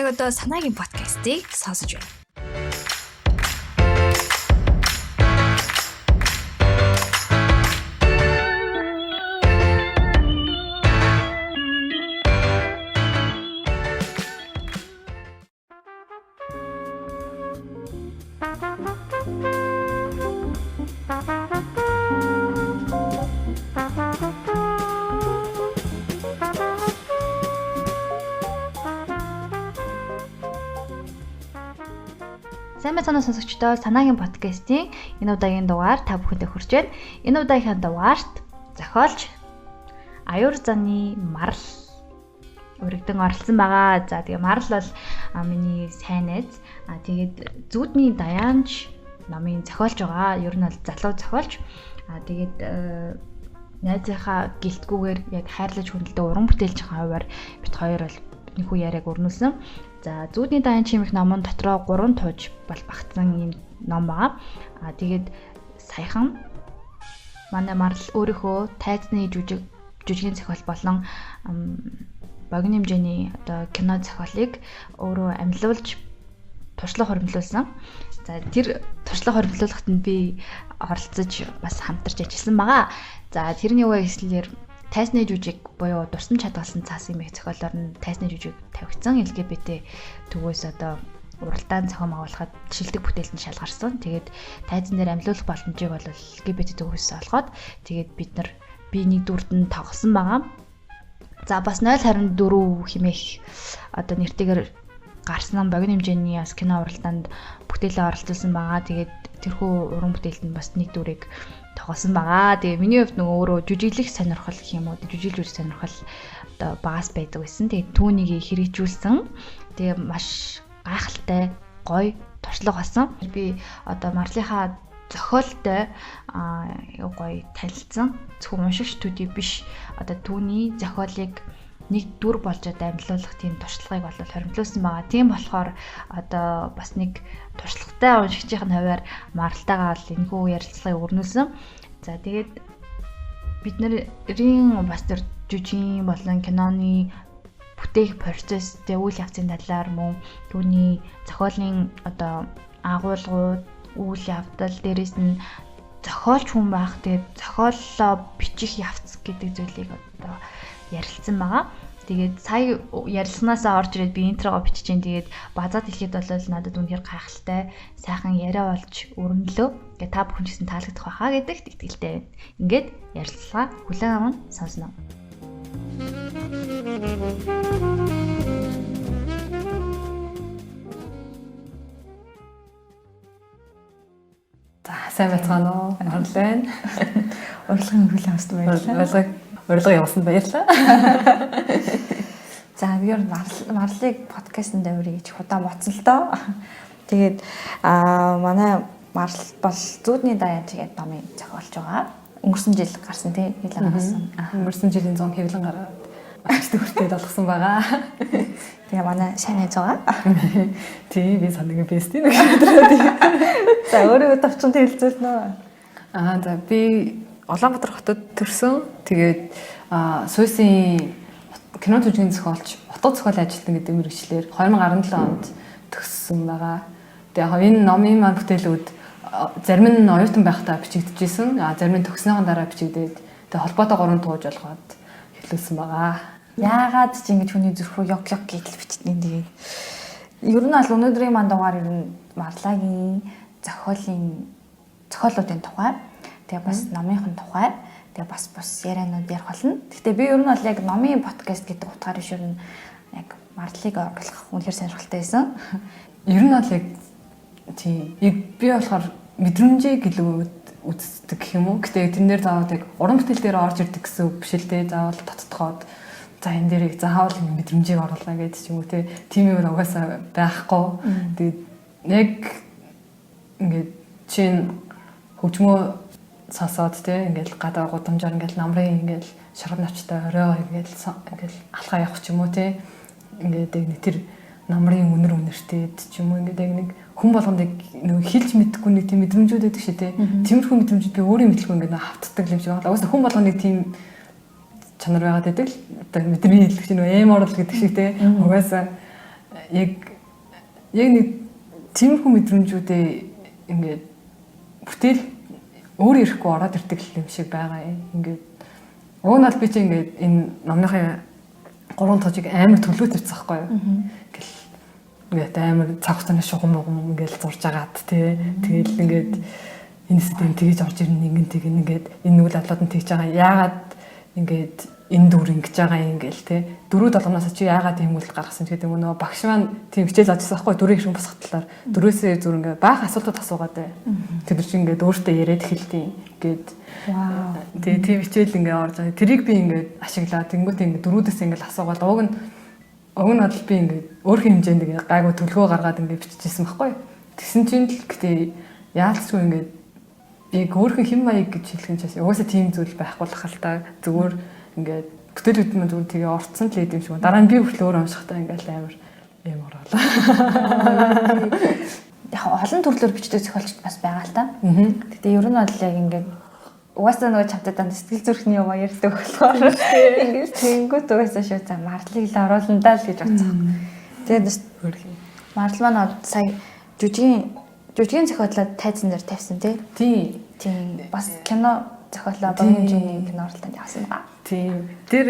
яг одоо санаагийн подкастыг сонсож байна. Сайн байцгаана сонсогчдоо, санаагийн подкастын энэ удаагийн дугаар та бүхэндээ хүрч байна. Энэ удаагийн дугаарт зохиолч Аюур заны Марал өргөдөн оролцсон байгаа. За тэгээ Марал бол миний сайн найз. Тэгээд Зүудний Даянч номын зохиолч байгаа. Ер нь бол залуу зохиолч. Тэгээд найзынхаа гэлтгүүгээр яг хайрлаж хүндэлдэг уран бүтээлч хаваар бит хоёр бол нөхөө яриаг өрнүүлсэн. За Зүудний Даянч хэмэх номон дотроо 3 тууж бол багтсан юм ном байгаа. Тэгээд саяхан манай Марал өөрийнхөө тайзны жүжигний зохиол болон богино хэмжээний одоо кино зохиолыг өөрөө амьлуулж туршлага хуримлуулсан. За тэр туршлага хуримлуулахад нь би оролцож бас хамтарч ажилласан байгаа. За тэрний үе хэслэлээр тайзны жүжиг буюу дурсам чадгалсан цаас юм их зохиолоор нь тайзны жүжиг тавигдсан. LGBT төвөөс одоо уралдаан зохион байгуулахад шилдэг бүтээлд нь шалгарсан. Тэгээд тайзан дээр амьлуулах боломжийг бол LGBT төвөөс олгоод тэгээд би нэг дүрд нь тоглосон байгаа. За бас 024 хэмээх одоо нэртэйгээр гарсан богино хэмжээний бас кино уралдаанд бүтээлээ оролцуулсан байгаа. Тэгээд тэрхүү уран бүтээлд нь бас нэг дүрийг тоглосон байгаа. Тэгээ миний хувьд нөгөө өөрөө жүжиглэх сонирхол гэх юм уу, жүжиглж үзэх сонирхол одоо багаас байдаг байсан. Тэгээ түүнийг хэрэгжүүлсэн. Тэгээ маш гайхалтай, гоё туршлага болсон. Би одоо Марлынхаа зохиолтой гоё танилцсан. Зөвхөн уншигч төдий биш. Одоо түүний зохиолыг нэг дүр болж одоо амьлуулах тийм туршлагыг бол хоримтлуулсан байгаа. Тийм болохоор одоо бас нэг туршлагатай уншигчийн хувьар Маралтайгаа бол энэхүү ярилцлагыг өрнүүлсэн. За тэгээд биднэрийн бас тэр жүжигний болон киноны бүтээх процесс тэ үйл явцын талаар мөн түүний зохиолын одоо агуулгууд, үйл явдал дээрээс нь зохиолч хүн байх, тэгээд зохиоллоо бичих явц гэдэг зүйлийг одоо ярилцсан байгаа. Тэгээд сая ярилцсанаасаа орж ирээд би интрого бичиж чинь тэгээд базаад хэлэхэд бол надад үнэхээр гайхалтай, сайхан яриа болж өрнөлөө. Тэгээд та бүхэн ч гэсэн таалагдах байхаа гэдэгт итгэлтэй байна. Ингээд ярилцлага хүлээн аван сонсноо. За сайн байцгаана уу? Марал байна. Урилгын хүлээн авсан баярлалаа. Урилга явуулсанд баярлалаа. За би Марлыг подкастт авирыг их удаан ботсон л доо. Тэгээд манай Марал бол Зүудний Даянч гэдэг номын зохиолч байгаа. Өнгөрсөн жил гарсан тийм хэлэн гарсан. Өнгөрсөн жилийн 100 хэвлэн гараад багштай хүртээд болгосон байгаа. Тэгээ манай сайн найз байгаа. Тийм би санаагийн бэст нэг өдрөө. За өөрөө товчхон хэлцүүлнэ үү? За би Улаанбаатар хотод төрсөн. Тэгээд Суйсын кино жүжигний зохиолч, утга зохиол ажилтан гэдэг мэргэжлэр 2017 онд төгссөн байгаа. Тэгээ энэ номын маань бүтээлүүд зарим нь оюутан байхдаа бичигдэжсэн. Зарим нь төгснөхийн дараа бичигдээд тэгээ холбоотой 3 тууж болгоод хэлүүлсэн байгаа. Яагаад ч ингэж хүний зүрх рүү ёг гэдэл бичтний тэгээд ер нь аль өнөөдрийн манд дугаар ер нь Марлагийн зохиолуудын тухай тэгээ бас номынхын тухай тэгээ бас ярианууд ярих болно. Гэхдээ би ер нь бол яг номын подкаст гэдэг утгаар биш ер нь яг Марлыг оруулах үнэхээр сонирхолтой байсан. Ер нь бол яг тийм би болохоор мэдрэмжийг илүү үздэг гэх юм уу. Гэтэ тэн дээр заавал яг уран бүтээл дээр орж ирдэг гэсэн үг биш л дээ. Заавал тоцтоход за энэ дээрийг заавал мэдрэмжийг оруулна гэдэг ч юм уу тийм юм угаасаа байхгүй. Тэгээд яг ингээд чинь хөгжмөө сасаад ингээл гадаа гудамжаар ингээл намрын ингээл шаргал навчтай орой ингээл алхаа явах ч юм уу ингээд нэг тэр намрын үнэртэй ч юм уу ингээд нэг хүн болгонд нэг хэлж мэдхгүй нэг тийм мэдрэмжүүд байдаг шээ тиймэрхүү мэдрэмжүүд би өөрийн мэдлгүй ингээд хавтдаг юм шиг байна. Угаасаа хүн болгонд нэг тийм чанар байгаад байдаг л одоо мэдрэмж хэлэх чинь эм орол гэдэг шиг угаасаа яг нэг тиймэрхүү мэдрэмжүүдээ ингээд бүтээл өөр ирэхгүй ороод ирдэг юм шиг байгаа юм. Ингээд уг нь би чи ингээд энэ номныхын 3 тожиг амар төлөвлөд ирсэн байхгүй юу? Ингээл ингээд амар цаг хугацааны шугам ингээл зурж агаад тий. Тэгэл ингээд энэсэд юм тэгэж орж ирнэ ингээд энэ үйл явдлууд нь тэгж байгаа. Яагаад ингээд энэ дүр ингэж байгаа юм гээл тий. 4-7-наас чи яагаад ийм үйл гаргасан ч гэдэг юм нөгөө багш маань тийм хичээл заажсан байхгүй дүрийн хэрэг босгох талаар дөрөөсөө зүр ингээд баах асуултууд асуугаад бай. Тэд нар чи ингээд өөртөө яриад эхэлдэг ингээд вау. Тэгээ тийм хичээл ингээд орж байгаа. Тэрийг би ингээд ашиглаад тэнгуүтээ ингээд дөрүүдээс ингээд асуугаад уг нь бодол би ингээд өөрхийн хэмжээнд ингээд гайгүй төлгөө гаргаад ингээд биччихсэн байхгүй. Тэгсэн чинь л гэтээ яалцгүй ингээд яг өөрхийн хэм маяг гэж хэлэх юм чаас угаасаа тийм зүйл байхгүй л хальтаа зүгээр ингээд бүтээлүүд маань зүгээр тэгээ орцсон л ийм шиг. Дараа нь би хүртэл өөр уншихтаа ингээд амар юм оруулаа. Яг олон төрлөөр бичдэг зохиолчд бас байгаа л та. Гэтэ ер нь бол яг ингээд угаасаа нөгөө чамтай данд сэтгэл зүрхний яваа ярьдаг болохоор ингээд тэнгүүт угаасаа шүү за марлыг л оруулна даа л гэж бодсон. Тэгээд марл маань сая жүжигийн зохиолоо тайзан дээр тавьсан тий. Тийм. Бас кино зохиолоо богино хэмжээний кино оролтонд явсан байгаа. Тийм. Тэр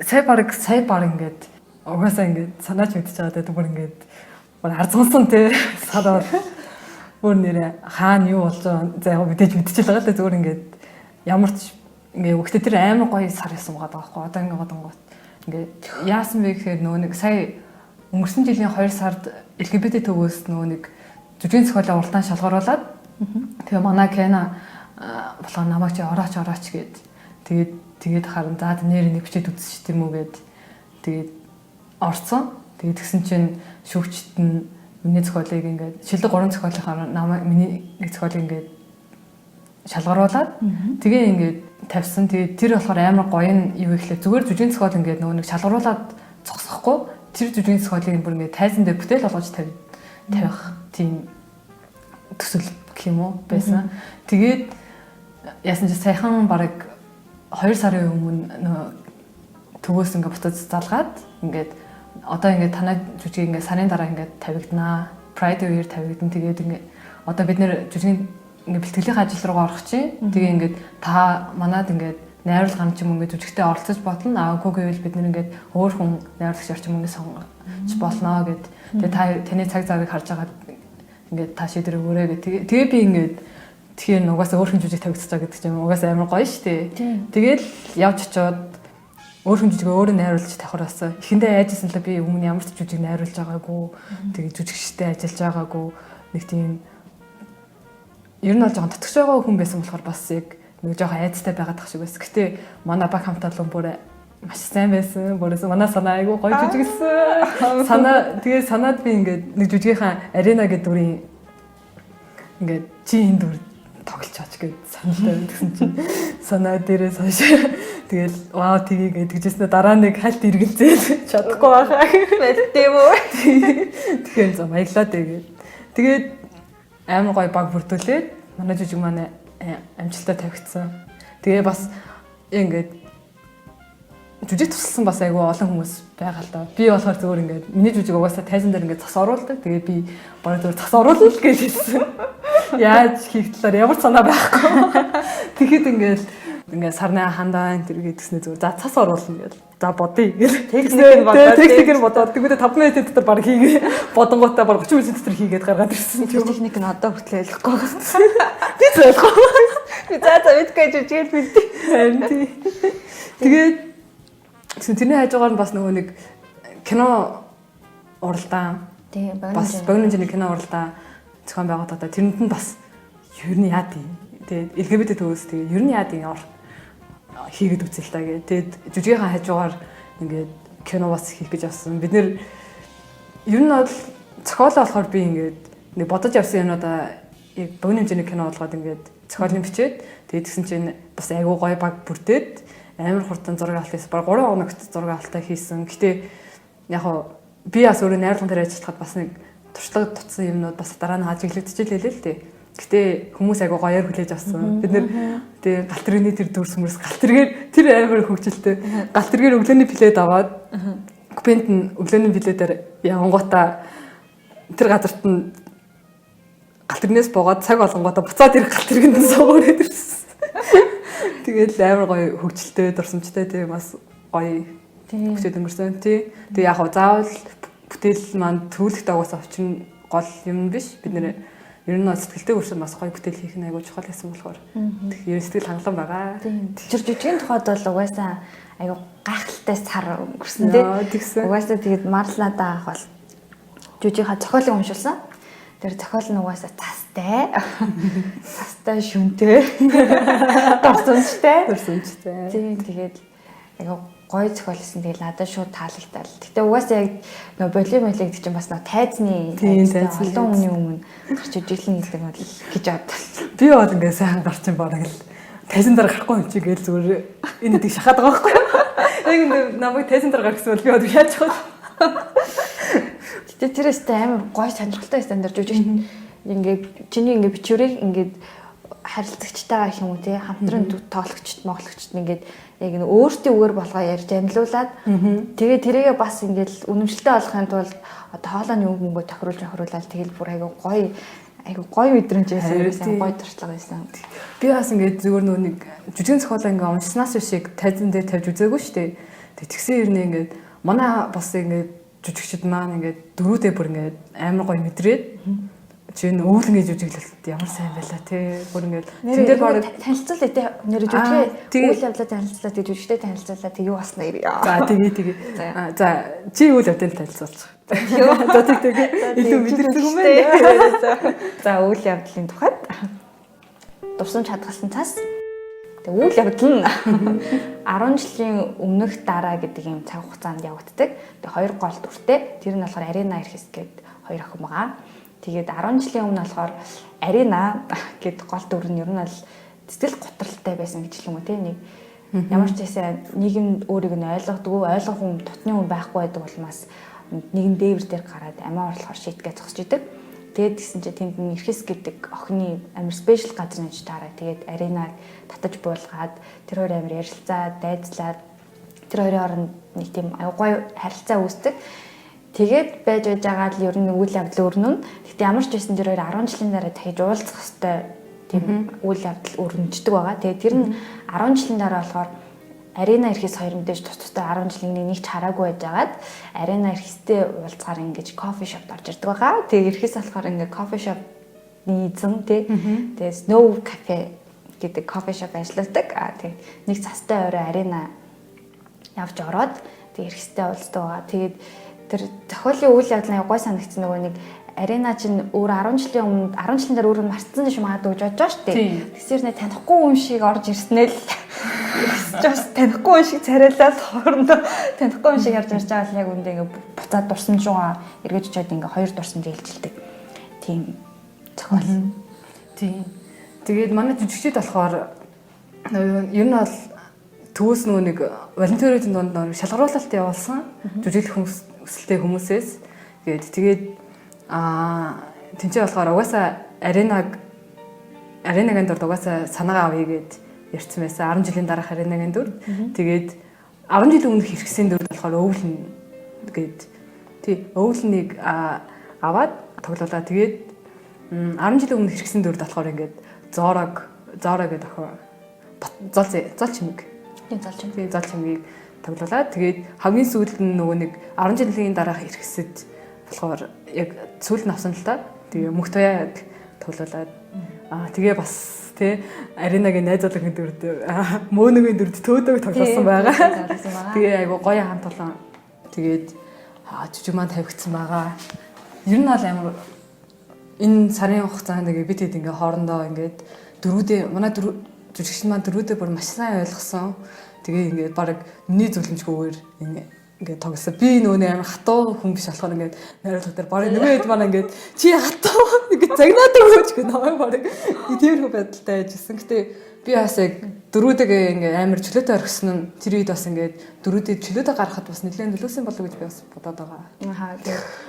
сая баг ингээд угаасаа ингээд санаач мэдчихэж байгаа бүр ингээд арзуулсан тий сараад бүр нэрээ хаана юу болж байгаа за яг мэдээж мэдчихэл байгаа л зүгээр ингээд ямар ч ингээ өгтө тэр амар гоё сар ясан байгаа байхгүй одоо ингээ годонгууд ингээ яасан бэ гэхээр нөгөө нэг сая өнгөрсөн жилийн 2 сард LGBT төвөөс нөгөө нэг жүжигний зохиолын уралдаан шалгаруулад тэгээ манай Кена болохоо намайг чи орооч гэд тэгээд харин за нэр нэг бичээд үзчих тийм үү гэд тэгээд орцсон тэгээд тэгсэн чинь шүүгчд нь миний зохиолыг ингээ шилдэг 3 зохиолынхаа намайг миний нэг зохиолыг ингээ шалгаруулад тэгээ ингээд тавьсан. Тэгээ тэр болохоор амар гоё юу ихлэ зүгээр жүжигний зохиол ингээд нөгөө нэг шалгаруулад зогсохгүй тэр жүжигний зохиолыг бүр ингээд тайзан дээр бүтээл болгож тавих тийм төсөл гэх юм уу байсан. Тэгээд яасан ч сайхан бараг 2 сарын өмнө нөгөө төвөөс ингээд бутад залгаад ингээд одоо ингээд танай жүжиг ингээд сарын дараа ингээд тавигданаа. Pride үеэр тавигдан. Тэгээд ингээд одоо бид нэр жүжигний ингээ бэлтгэлийн ажил руу орох чинь тэгээ ингээд та манад ингээд найруулга ч юм ингээд жүжигтэй оролцож болно аагүй гэвэл бид нэр ингээд өөр хүн найруулагч орчим ингээд сонгож болно гэд тэгээ та таны цаг завыг харж байгаа ингээд та шийдвэр өгөөрэй гэх тэгээ би ингээд тэгэхээр угаасаа өөр хүн жүжиг тавигдчихж байгаа гэдэг чинь угаасаа амар гоё шүү дээ тэгээл явж очиод өөр хүн жүжиг өөрөө найруулж давхраас эхэндээ айжсэн л би өмнө ямар ч жүжиг найруулж байгаагүй тэгээ жүжигчтэй ажиллаж байгаагүй нэг тийм ер нь бол жоохон татгч байгаа хүн байсан болохоор бас яг нэг жоохон айцтай байгаад тах шиг байсан. Гэтэ манай баг хамтаа л бүр маш сайн байсан. Бүрээс манай санаа айгу гоё жүжигсэн. Санаад би ингээд нэг жүжигийнхаа арена гэдэг дүрийн ингээд чи энэ дүр тоглож чаач гэж саналтай байсан чинь санаа дээрээс хойш тэгэл вау тгийгээ тэгжсэн дараа нэг хальт эргэлзээд чадахгүй байхаа тийм үү. Тэгэхээр за баярлаа тэгээд амар гоё баг бүрдүүлээд манай жүжиг маань амжилттай тавигдсан. Тэгээ бас ингээд жүжиг тусалсан бас айгүй олон хүмүүс байгаа л да. Би болохоор зөвөр ингээд миний жүжиг угаасаа тайзан дээр ингээд цас оруулдаг. Тэгээ би бараг зөвөр цас оруулна л гэж хэлсэн. Яаж хийх талаар ямар санаа байхгүй. Тэгэхэд ингээд сарны хандаа энэ гэдгснээ зөвөр за цас оруулна гэл. За бодъё гэл. Техникээр бодоод тэгвэл 5 минутын дотор баг хийгээ. Бодонгуудаа баг 30 минутын дотор хийгээд гаргаад ирсэн. Техник нь одоо хүртэл ойлгохгүй байна. Би зөвлөхгүй. Би за мэдгүй жүжигээр бэлдээ. Харин тий. Тэгээд тэрний хажуугаар нь бас нөгөө нэг кино уралдаан. Тий, бас богино хэмжээний кино уралдаан зохион байгуулалтаа тэрэнд нь бас ер нь яа тий. Тэгээд LGBT төвөөс тэгээд ер нь яа тий хийгээд үзэл та гээ. Тэгээд жүжигийнхаа хажуугаар ингээд кино бас хийх гэж авсан. Бид нэр ер нь бол зохиолоо болохоор би ингээд нэг бодож явсан юмудаа яг богино хэмжээний кино болгоод ингээд зохиолын бичээд тэгээд тэгсэн чинь бас айгүй гоё баг бүрдээд амар хурдан зураг авалт хийсэн. Баг 3 хоногт зураг авалтаа хийсэн. Гэтэ яг хоо би бас өөрөө найруулган дээр ажиллахад бас нэг туршлага тутсан юмнууд бас дараа нь хажиглагдчихлээ л дээ. Гэтэ хүмүүс айгу гоёор хүлээж авсан. Бид нэр тэгээ галтрын тэр дүрс мөрс галтргээр тэр амар хөвгчлээ. Галтргээр өглөөний плед аваад бэнд нь өглөөний билетээр явангуудаа тэр газарт нь галт тэрнээс буугаад цаг болгонгуудаа буцаад ирэх галт тэргэнд суугаад ирсэн. Тэгээд амар гоё хөвгчлөлтэй дурсамжтай тийм бас гоё хүчтэй өнгөрсөн тий. Тэгээ яг хаа заавал бүтээл маань төвлөгт агаас авчин гол юм биш. Бид нэр ер нь сэтгэлтэй хүрсэн бас гоё бүтээл хийх нь айгуу чухал байсан болохоор. Тэгэхээр сэтгэл хангалуун байгаа. Тэр жүжигний тухайд бол угаасаа айгуу гайхалтай сар өнгөрсөн тий. Угаасаа тэгээд Марлада ах бол жүжигийнхаа зохиолыг уншуулсан. Тэр зохиол нь угаасаа цастай. Цастай шүнтэй. Дурсамжтай. Тийм тэгээд айгуу гоё зохиол хийсэн. Тэгээд надад шууд таалагдтал. Гэтэ угаасаа яг нөө болимолиг гэж чинь бас нөө тайзны олон хүний өмнө гарч үжиглэн гэдэг нь гэж бодлоо. Би бол ингээ сайхан гарч юм бараг л тайзан дараа гарахгүй юм чи гээл зүгээр энэ дэг шахаад байгаа байхгүй. Яг ингээ намайг тайзан дараа гаргасан бол би одоо яаж чад. Гэтэ тэрээс амар гоё сонирхолтой стандарт жүжиг ингээ чиний ингээ бичвэрийг ингээ харилцагчтайгаа их юм уу тий хамтран тоологчд моглогчд ингээд яг н өөртөө үгээр болгоо ярьж амилуулад тэгээ тэрийгээ бас ингээд үнэмшилтэй болгохын тулд одоо хоолойны үг мөнгөө тохируулаад тэгэл бүр айгу гоё мэдрэмж байсан гоё туршлага байсан. Би бас ингээд зүгээр нөө нэг жүжигэн зохиолоо ингээд уншснаас шиг тайзан дээр тавьж үзээгүй шүү дээ. Тэгсэн хэрнээ ингээд манай бас ингээд жүжигчд маань ингээд дөрүүдээ бүр ингээд амар гоё мэдрээд чинь өвлөн гэж жүжиглэлт ямар сайн байлаа тий. Бүр ингээд тэн дээр баг танилцуулъя тий. Нэр жүжигээ үйл явдлаа танилцуулаад тий жүжигтэй танилцуулаад тий юу басна ирээ. За тэгээ. За чи үйл явдлыг танилцуулчих. За тэгээ. Илүү мэдэрдэг юм байна. За үйл явдлын тухайд дурсамж хадгалсан цаас. Тэгээ үйл явдал нь 10 жилийн өмнөх дараа гэдэг юм цаг хугацаанд явагддаг. Тэгээ хоёр гол дүртэй. Тэр нь болохоор Арена Эрхэс гэдэг хоёр охин байгаа. Тэгээд 10 жилийн өмнө болохоор Арена гэдэг гол дүр нь ер нь бол сэтгэл готролтой байсан гэж юм уу тийм нэг ямар ч гэсэн нийгэм өөрийг нь ойлгох хүн тутны хүн байхгүй байдаг болмаас нэгэн дээвэр дээр гараад амиа орлохоор шийтгээ зогсож идэг. Тэгээд гисэн чи тэнд Эрхэс гэдэг охины амар спешиал газар нэж таараа. Тэгээд Аренаг татаж буулгаад тэр хоёр амар ярилцаад, дайцлаад тэр хоёрын хооронд нэг тийм гоё харилцаа үүсдэг. Тэгээд байж байгаа л ер нь үйл явдал өрнөн. Гэхдээ ямар ч байсан тэр хоёр 10 жилийн дараа дахиж уулзах хэвээр тийм үйл явдал өрнөждөг байгаа. Тэгээд тэр нь 10 жилийн дараа болохоор Арена Эрхэс хоёр мэдээж тустай 10 жилийн нэг ч хараагүй байжгаад Арена Эрхэстэй уулзгаар ингэж кофе шопд орж ирдэг байгаа. Тэгээд Эрхэс болохоор ингээ кофе шопны эзэн тий. Тэгээд Snow Cafe гэдэг кофе шоп ажилладаг. Тэгээд нэг цастай орой Арена явж ороод тэгээд Эрхэстэй уулздаг байгаа. Тэгээд тэр зохиолын үйл явдал нь гой санагдсан нөгөө нэг Арена чинь өөр 10 жилийн дараа өөрөө марцсан гэж магадгүй гэж бодож шүү дээ. Тэсэрнээ танихгүй хүн шиг орж ирснээр л just танихгүй хүн шиг царайлаад хоорондоо танихгүй хүн шиг орж ирж байгаа л яг үндэ ингээ буцаад дурсамж руугаа эргэж очиод ингээ хоёр дурсамж ээлжилдэг. Тийм зохиол. Тийм. Тэгээд манай жүжигчид болохоор ер нь бол төвөөс нөгөө нэг волонтеруудын дунд шалгаруулалт явуулсан жүжиглэх хүсэлтэй хүмүүсээс тэгээд тэнцээ болохоор угаасаа Аренагийн дурд угаасаа санаагаа авъя гэд ярьсан байсан. 10 жилийн дараах Аренагийн дур. Тэгээд 10 жилийн өмнөх хэрэгсийн дур болохоор өвлөн гэд өвлөнийг аваад тоглоулаа. Тэгээд 10 жилийн өмнөх хэрэгсийн дурд болохоор ингээд Зорог гэдэг охин зол чимэг. Зол чимгийг тоглоулаа. Тэгээд хамгийн сүүлд нь нөгөө нэг 10 жилийн дараах хэрэгсэд болохоор яг сүүл нь авсан л та. Тэгээ мөх туяа тоглоулаад тэгээ бас тий Аренагийн найзуулагын дүрд мөөнөгийн дүрд төөдөг тоглосон байгаа. Тэгээ айгу гоё хамт олон тэгээд жүжиг маань тавигдсан байгаа. Ер нь бол амар энэ сарын хугацаанд ингээ бид хэд ингээ хоорондоо ингээд дөрүүдээ манай жүжигчин маань дөрүүдээ бүр маш сайн ойлгосон. Тэгээ ингээд баг миний зөвлөмжгүйгээр ингээд тоглосон. Би нөгөө амар хатуу хүн биш болохоор ингээд найруулга дээр баг нөгөө хэд маань ингээд чи хатуу ингээд загнаад өгөөч гэх намайг баг тиймэрхүү байдалтай яжсэн. Гэтэ би бас яг дөрүүдээ ингээд амар чөлөөтэй орхисон нь тэр үед бас ингээд дөрүүдээ чөлөөтэй гаргахад бас нэлээд нөлөөсөн болов гэж би бас бодоод байгаа.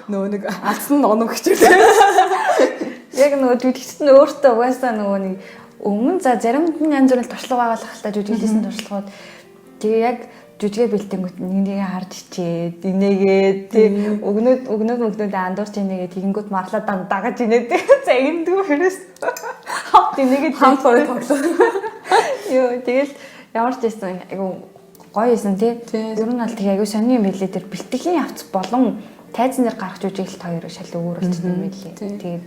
Нөгөө нэг алдсан оног хичээлээ. Яг нөгөө жүжигчд нь өөртөө угаасаа нөгөө нэг өмнө за заримд нь янз бүрийн туршлага байгуулах та жүжиглсэн туршлагууд тэгээ яг жүжигээ бэлтэнгүүт нэг харж ичээд инээгээд тий өгнөд андуурч инээгээд тэгэнгүүт марлаа дагаж инээд загиндгүй хэрэгс хавт инээгээд хамт гоё тоглоо. Йоо тэгэл ямар ч байсан айгу гоё байсан тий. Ер нь бол тэгээ айгу сони юм билээ тэр бэлтгэхийн явц болон тайзан дээр гарах жүжиглэлт хоёроо шал өөр болчихсон юм билээ. Тэгээд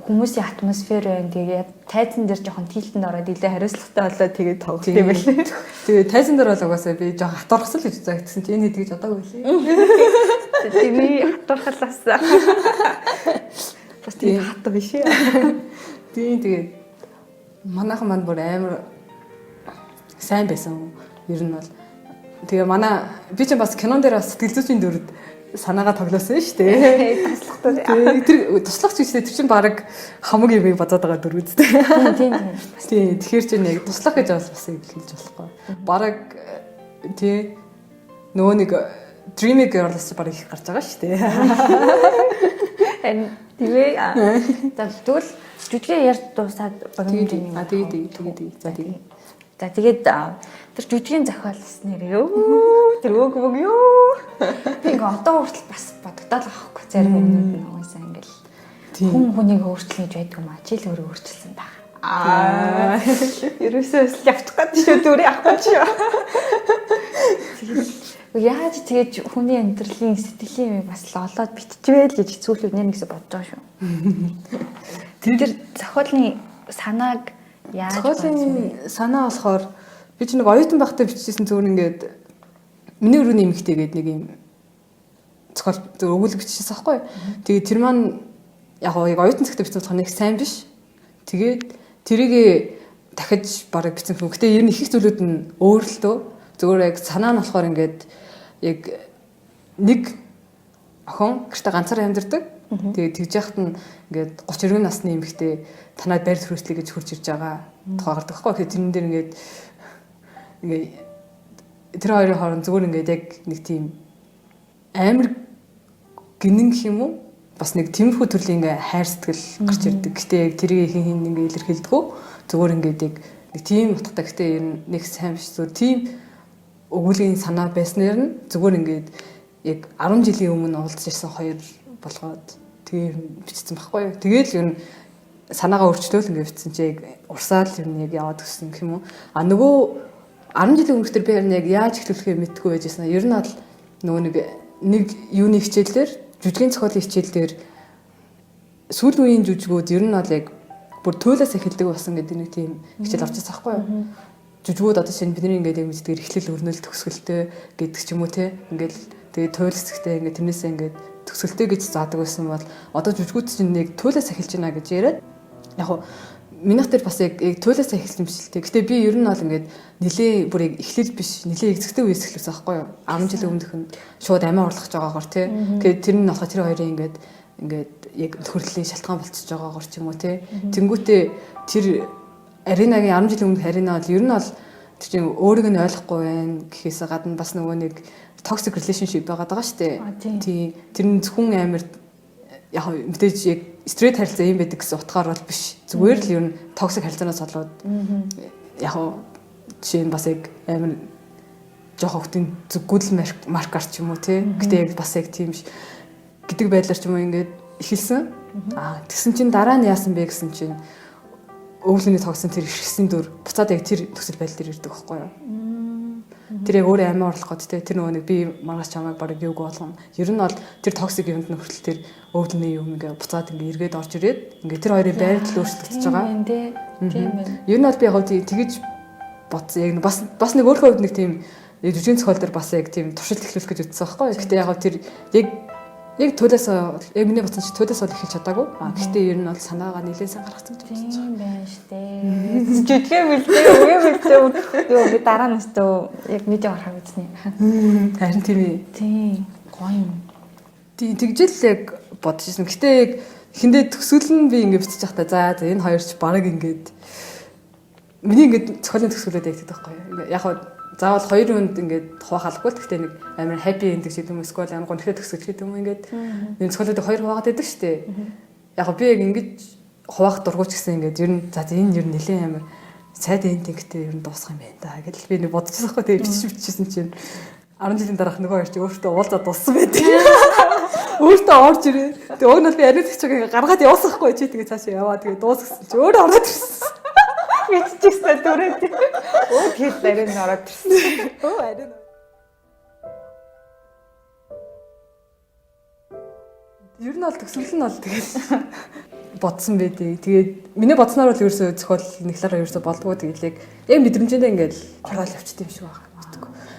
хүмүүсийн атмосфер байна. Тэгээд тайзан дээр жоохон тилтэнд ороод илээ хариуцлагатай болоод тэгээд тоглох юм билээ. Тэгээд тайзан дээр бол угаасаа би жоохон хатуурхсан л гэж загтсан чи энэ тэгж одоогүй лээ. Тэгээд хатуурхалаас бас тийм хатуу биш ээ. Тэгээд манайхан манд бүр амар сайн байсан. Ер нь бол тэгээ манай би ч бас кинон дээр бас сэтгэл зүйчийн дүрд санаагаа тоглосон шүү дээ. Туслахтай. Тэр туслах зүйлсээ тэр чинь баг хамаг юм бодоод байгаа дүр үстэй. Тийм. Тэгэхээр чинь яг туслах гэж бас хэлж болохгүй. Бараг тий нөгөө нэг Dreamy Girls баг их гарч байгаа шүү дээ. Тэгээ тэгвэл жүжигээ ярьж дуусаад тэгээд тэгээд за тэгээд тэр жүжигийн зохиолс нэр ёо тэр өг ёо би ингээ одоо хүртэл бас бодогдоод байгаа байхгүй зарим юмнууд нь уусаа ингээл хүнийг өөрчлөх гэж байдаг юм а чи л өөрөө өөрчилсөн баг ерөөсөө явчих гэдэг шүү дүрээ авахгүй чи яаж тэгэж хүний амьдралын сэтгэлийн юм бас л олоод битчихвэл гэж сүүлүүд нэр нэгсэ бодож байгаа шүү тэр зохиолын санааг яаж зохиолын санаа болохоор би ч нэг оюутан байхдаа бичижсэн зөвөр ингээд миний өрөөний эмэгтэйгээд нэг юм зохиол өгүүлэг бичижсэн байхгүй. Тэгээд тэр маань яг оюутан цагтаа бичсэн болохоор нэг сайн биш. Тэгээд тэрийг дахиж бараг бичсэн юм. Гэтэ ер нь их их зүйлүүд нь өөр л дөө. Зөвөр яг санаа нь болохоор ингээд яг нэг охин гэртээ ганцаараа амьдардаг. Тэгээд тэгж яхад нь ингээд 30 насны эмэгтэй танаад байр төрөслөе гэж хурж ирж байгаа тухайгардаг байхгүй. Тэгэхээр тэрэн дээр ингээд тэр хоёрын хооронд зүгээр ингээд яг нэг тийм амар гинэн гэх юм уу? Бас нэг тиймэрхүү төрлийн ингээ хайр сэтгэл гарч ирдэг. Гэтэ яг тэрийг хин ингээ илэрхийлдэггүй. Зүгээр ингээд яг нэг тийм утгатай гэтэ ер нь нэг сайн биш зүгээр тийм өгүүлгийн санаа байснаар нь зүгээр ингээд яг 10 жилийн өмнө уулзж ирсэн хоёр болгоод тэгээ бичсэн байхгүй юу. Тэгээл ер нь санаагаа өөрчлөөл ингээд бичсэн чи яг урсаал ер нь яг яваад гисэн гэх юм уу. А нөгөө 10 жилийн өмнө тэр би яг яаж эхлүүлэхээ мэдгүй байжсэн. Ер нь бол нөгөө нэг юуны хичээлээр жүжигийн зохиолын хичээлээр сүүлийн үеийн жүжигүүд ер нь бол яг бүр туйлаас эхэлдэг болсон гэдэг нэг тийм хичээл авчихсан байхгүй юу. Жүжигүүд одоо шинэ бидний ингээд яг мэддгээр эхлэл өрнөл төгсгөлтэй гэдэг ч юм уу те. Ингээд тэгээ туйл хэсэгтэй ингээд тэрнээсээ ингээд төгсгөлтэй гэж заадаг байсан бол одоо жүжигүүд чинь нэг туйлаас эхэлж байна гэж яриад яг хуу минийх дээр бас яг туйлаас эхэлсэн юм шиг л те. Гэтэ би ер нь бол ингээд нилээ бүр яг эхлэл биш нилээ эзэгтэй үеэс эхлүүлсэн байхгүй юу. 10 жилийн өмнөх нь шууд амиа орлох гэж байгаагаар те. Тэгээд тэр нь болохоор тэр хоёрын ингээд яг төрлийн шалтгаан болчихж байгаагаар ч юм уу те. Тэнгүүтээ тэр аринагийн 10 жилийн өмнөх арина бол ер нь бол тэр чинь өөрийг нь ойлгохгүй байх гэхээс гадна бас нөгөө нэг toxic relationship байгаад байгаа шүү дээ. Тийм. Тэр нь зөвхөн амар яг мэдээж яг straight харилцаа юм байдаг гэсэн утгаар бол биш. Зүгээр л ер нь toxic харилцаанаас болоод яг жишээ нь бас яг амар жоох хөвтийн зүггүүдл маркер ч юм уу те. Гэтэ яг бас яг тийм гэдэг байдлаар ч юм уу ингээд эхэлсэн. Тэгсэн чинь дараа нь яасан бэ гэсэн чинь өвлөний тогсон тэр ирсэн дүр буцаад яг тэр төсөл байдал дээр ирдэг байхгүй юу? Тэр яг өөрөө амиа орлох гээд те тэр нөгөө нэг би маргаас чамайг барыг юуг болгоно. Ер нь бол тэр токсик юмд нь хүртэл тэр өвлөний юм ингээ буцаад ингээ эргээд орж ирээд ингээ тэр хоёрын байрлал өөрчлөгдөж байгаа. Тийм ээ. Ер нь бол би яг тэгэж бодсон. Яг бас нэг өөрөө хувьд нэг тийм жүжигний зохиол дээр бас яг тийм туршилт эхлүүлэх гэж үзсэн байхгүй юу? Гэтэ яг тэр яг төлөөс яг миний бодсон чи төлөөс бол эхэлж чадаагүй. Гэхдээ ер нь бол санаагаа нэлээд сайн гаргацсан гэж бодсон. Тийм байна штэ. Жүжигээ бэлдээ, үгээ бэлдээ. Юу би дараа нь өстөө яг видео гаргах үзсэн юм. Харин тийм ээ. Тийм. Гоё юм. Тийм тэгжэл яг бодож ирсэн. Гэтэ яг эхэндээ төсөөлн би ингэ бичиж байхдаа за энэ хоёр ч бараг ингээд миний ингээд зохиолын төсөөлөд яг гэдэг байхгүй юу. Яг заавал хоёр хүнд ингээд хуваахалгүй л гэхдээ нэг амар happy end гэдэг юм эсвэл амар гонхтой төсөөлөх гэдэг юм ингээд энэ зохиолыг хоёр хуваагаад байдаг шүү дээ. Яг би яг ингэж хуваах дургуйч гэсэн ингээд ер нь за энэ ер нь нэлээд амар цайд эндингтэй ер нь дуусах юм байна да гэдэл би нэг бодчихсон хгүй тэгээ бичсэн чинь 10 жилийн дараах нөгөө хоёр чи өөртөө уулзаад дууссан байдаг. Өөртөө орж ирээ. Тэгээ уг нь би ариун цагчиг гаргаад явуулсахгүй чи тэгээ цаашаа яваа тэгээ дуусгасан чи өөрөө ороод ирсэн. Мэдчихсэн дүрээд. Өө тэгээд ариун ороод ирсэн. Өө ариун. Ер нь бол төгсгөл нь бол тэгэл бодсон байдیں۔ Тэгээд миний бодсноор бол ерөөсөө зохиол нэг талаараа ерөөсөө болдгоо тэгээд яг мэдрэмжэндээ ингээл ороод явчихсан юм шиг байна.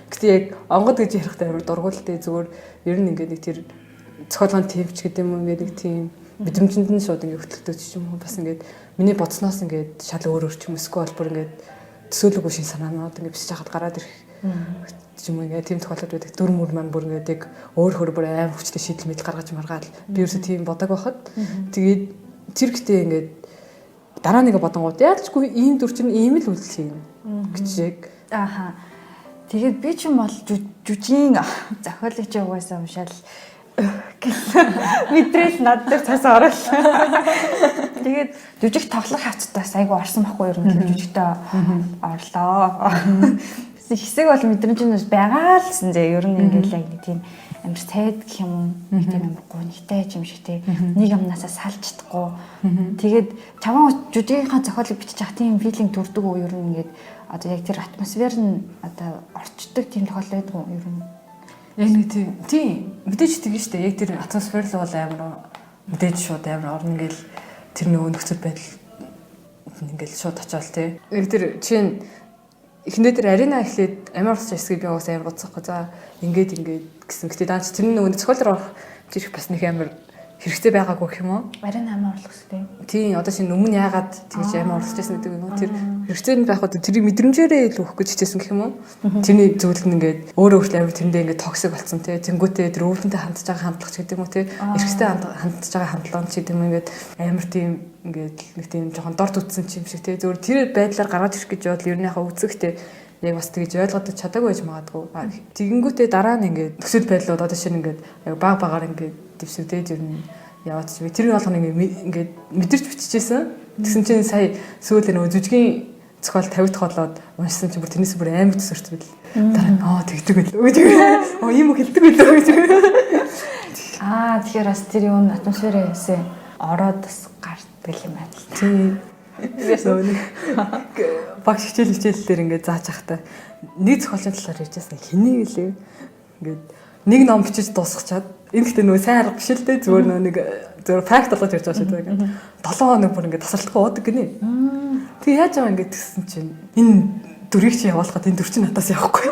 Гэтэ яг онгод гэж ярихтай амар дургуултай зүгээр ер нь ингээд нэг тэр зохиолын төвч гэдэг юм уу ингээд нэг тийм мэдрэмжэнд нь шууд ингээд хөтлөгдөж ч юм уу бас ингээд миний бодсноос ингээд шал өөр ч юм эсвэл бүр ингээд төсөөлөггүй шин санаанууд ингээд бисэж хахад гараад ирэх юм ингээд тийм тохиолдол байдаг. Дүр мөр маань бүр ингээд яг өөр бүр амар хүчтэй шийдэл мэдэл гаргаж маргаад би ерөөсөө тийм бодог байхад тэгээд тэр ихтэй ингээд дараа нэг бодонгууд яалчгүй ийм дүр чинь ийм л үйлдэл хийн гэж яг ааха. Тэгээд би ч юм бол жүжигийн зохиолыг чи угаасаа уншаал мэдрэл над дээр цаас орол. Тэгээд жүжиг тоглох хавцтаас айгу орсон байхгүй юу юм жүжигтэй орлоо. Хэсэг бол мэдрэмжнээс байгаа л гэсэн зэ ер нь ингээл яг нэг тийм амар сайд гэх юм нэг тийм амар гонхтой юм шиг те нэг юмнасаа салж чадахгүй. Тэгээд чамаа жүжигийнхаа зохиолыг бичиж авах тийм филинг төрдөг үү ер нь ингээд одоо яг тэр атмосфер нь одоо орчдөг тийм тохиол байдаг уу ер нь? Яг нэг тийм мэдээж тийм шүү дээ. Яг тэр атмосфер л бол амар мэдээж шууд амар орно ингээл тэр нөгөө нөхцөл байдал ингээл шууд очиол тий. Яг тэр чинь эхнээ тэр арена эхлээд амар урсч хэсгийг би уус амар бодсохгүй. За ингээд гэсэн. Гэтэ даач тэр нөгөө зохиолоор орох жирэх бас нэг амар хэрэгтэй байгаагүй гэх юм уу? Арена амар орлох хэрэгтэй. Тийм одоо шинэ өмнө яагаад тэгж амар урсчихсан гэдэг юм уу? Тэр хэрэгтэй нь байх удаа тэрийг мэдрэмжээрээ л өгөх гэж хичээсэн гэх юм уу? Тэрний зөвлөл нь ингээд өөрөө өөртөө амар тэрэндээ ингээд токсик болсон тий. Тэнгүүтээ тэр өвлөнтэй хандж байгаа хандлага ч гэдэг юм уу тий. Эрхтэй хандж байгаа хандлага ч гэдэг юм ингээд амар тийм ингээд нэг тийм жоохон дорд үтсэн юм шиг тий. Зөвхөн тэр байдлаар гараад ирэх гэж бодвол ер нь яхаа үзэгтэй яг бас тэгж ойлгоод чадаагүй байж магадгүй. Тэгэнгүүтээ дараа нь ингээд төсөл байдлууд одоо шинэ ингээд яг баг багаар ингээд дэвсэгдээд ер нь яваад чи тэр болгоно ингээд мэдэрч биччихсэн. Тэгсэн чинь сая сүүлд нөгөө жүжигийн зохиол 50 дахь болоод уншсан чинь бүр тэрнээс бүр амар төсөрч бил. Дараа тэгдэг байлоо. Ийм үг хэлдэг байлоо гэж. Тэгэхээр бас тэр юм атмосферээ яасан ороод бас гардаг юм байна л. Тийм. Багш хичээл дээр ингээд зааж ахтай нэг зохиолын талаар ярьжсэн хэнийг лээ ингээд нэг ном бичиж дуусгачаад энэ гэхдээ нөгөө сайн арга биш л дээ зүгээр нэг зүгээр факт болгож ярьж байгаа шүү дээ. 7 хоног бүр ингээд тасралтгүй уудаг гинэ. Тэгээ яаж байгаа ингээд тэгсэн чинь энэ дүрийг чи явуулахад энэ дүр чинь надаас явахгүй.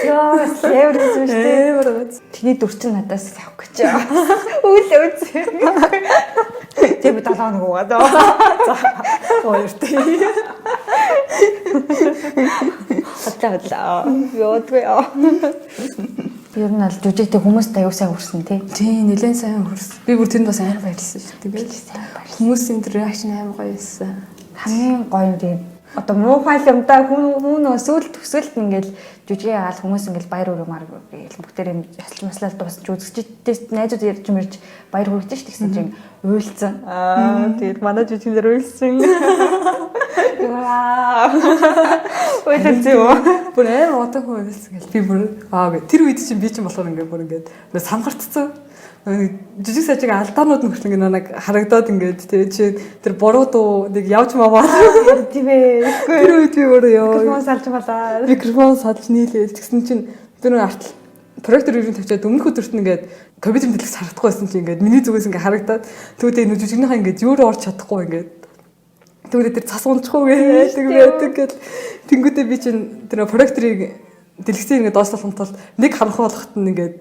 Яа, левер гэсэн шүү дээ. Тэний дүр чинь надаас авах гэж байгаа. Үл үз. Тэг би 7 хоног уугаад. За. Хоёртой. Хотлоо. Яодгоо. Ер нь аль жүжигтэй хүмүүст аягүй сайн хүрсэн тий. Тийм, нэлээд сайн хүрсэн. Би бүр тэнд бас амар баярлсан шүү дээ. Хүмүүсийн реакшн амар гоё байсан. Хамгийн гоё юм тийм. Одоо муухай юм да хүн өсөөл төсөөлт ингээл жүжиг яагаад хүмүүс ингээл баяр хүрэмар гээл бүгдээр юм ясалж маслал дуусч үзэгчдээс найзууд ярьж мэрж баяр хүрэгдэж ш тэгсэн чинь уйлцсан. Тэгээд манай жүжигнэр уйлсан. Яа. Уйлцсан. Бүр амар удаагүй уйлцсан гэл. Би бүр тэр үед чинь би чинь болохоор ингээд бүр ингээд самхартцсан. Жижиг сажиг алдаанууд нөхөр ингээ нэг харагдаад ингээд чи тэр буруу дуу нэг явж маваа тийм ээ. Тэр үед би өөрөө ёо микрофон салж балаа. Микрофон салж нийлээл тэгсэн чинь тэр арт проектор ирэн тавьчаад өмнөх өдөрт нь ингээд компьютер мэдлэгс харагдахгүй байсан чи ингээд миний зүгээс ингээ харагдаад тэгвэл энэ жижигнийхаа ингээд юу орж чадахгүй ингээд тэгвэл тэр цас унчихгүй гэдэг тэнгүүдээ би чинь тэр проекторыг дэлгэцийн ингээд доошлуулахын тулд нэг харанх болгоход нь ингээд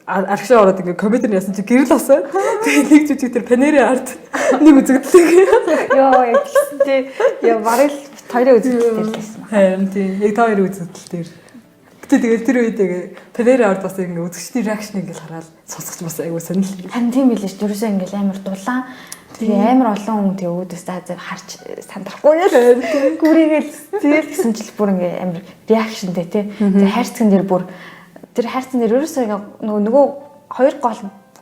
аргашаа ороод ингээ компьютер яасан чи гэрэл асан. Тэгээ нэг жижиг тэр панерын арт нэг үзэгдлээ. Йоо яг тий. Яа барил хоёрын үзэгдэл дээр л байсан. Харин тий. Яг та хоёрын үзэгдэл дээр. Гэтэ тэгээд тэр үед панерын арт бас ингээ үзэгчдийн реакшн ингээ хараад сонсгоч бас айгуу сонирхол. Харин тийм билээ ш. Дөрөөсөө ингээ амар дулаан. Тэгээ амар олон хүн тэгээ өөдөөс заа харж сандрахгүй яа. Гүрийгээл тэгэл гэсэн чил бүр ингээ амар реакшнтэй тий. Тэгээ хайрцагн дээр бүр тэр хайрцан дээр ерөөсөө нөгөө хоёр гол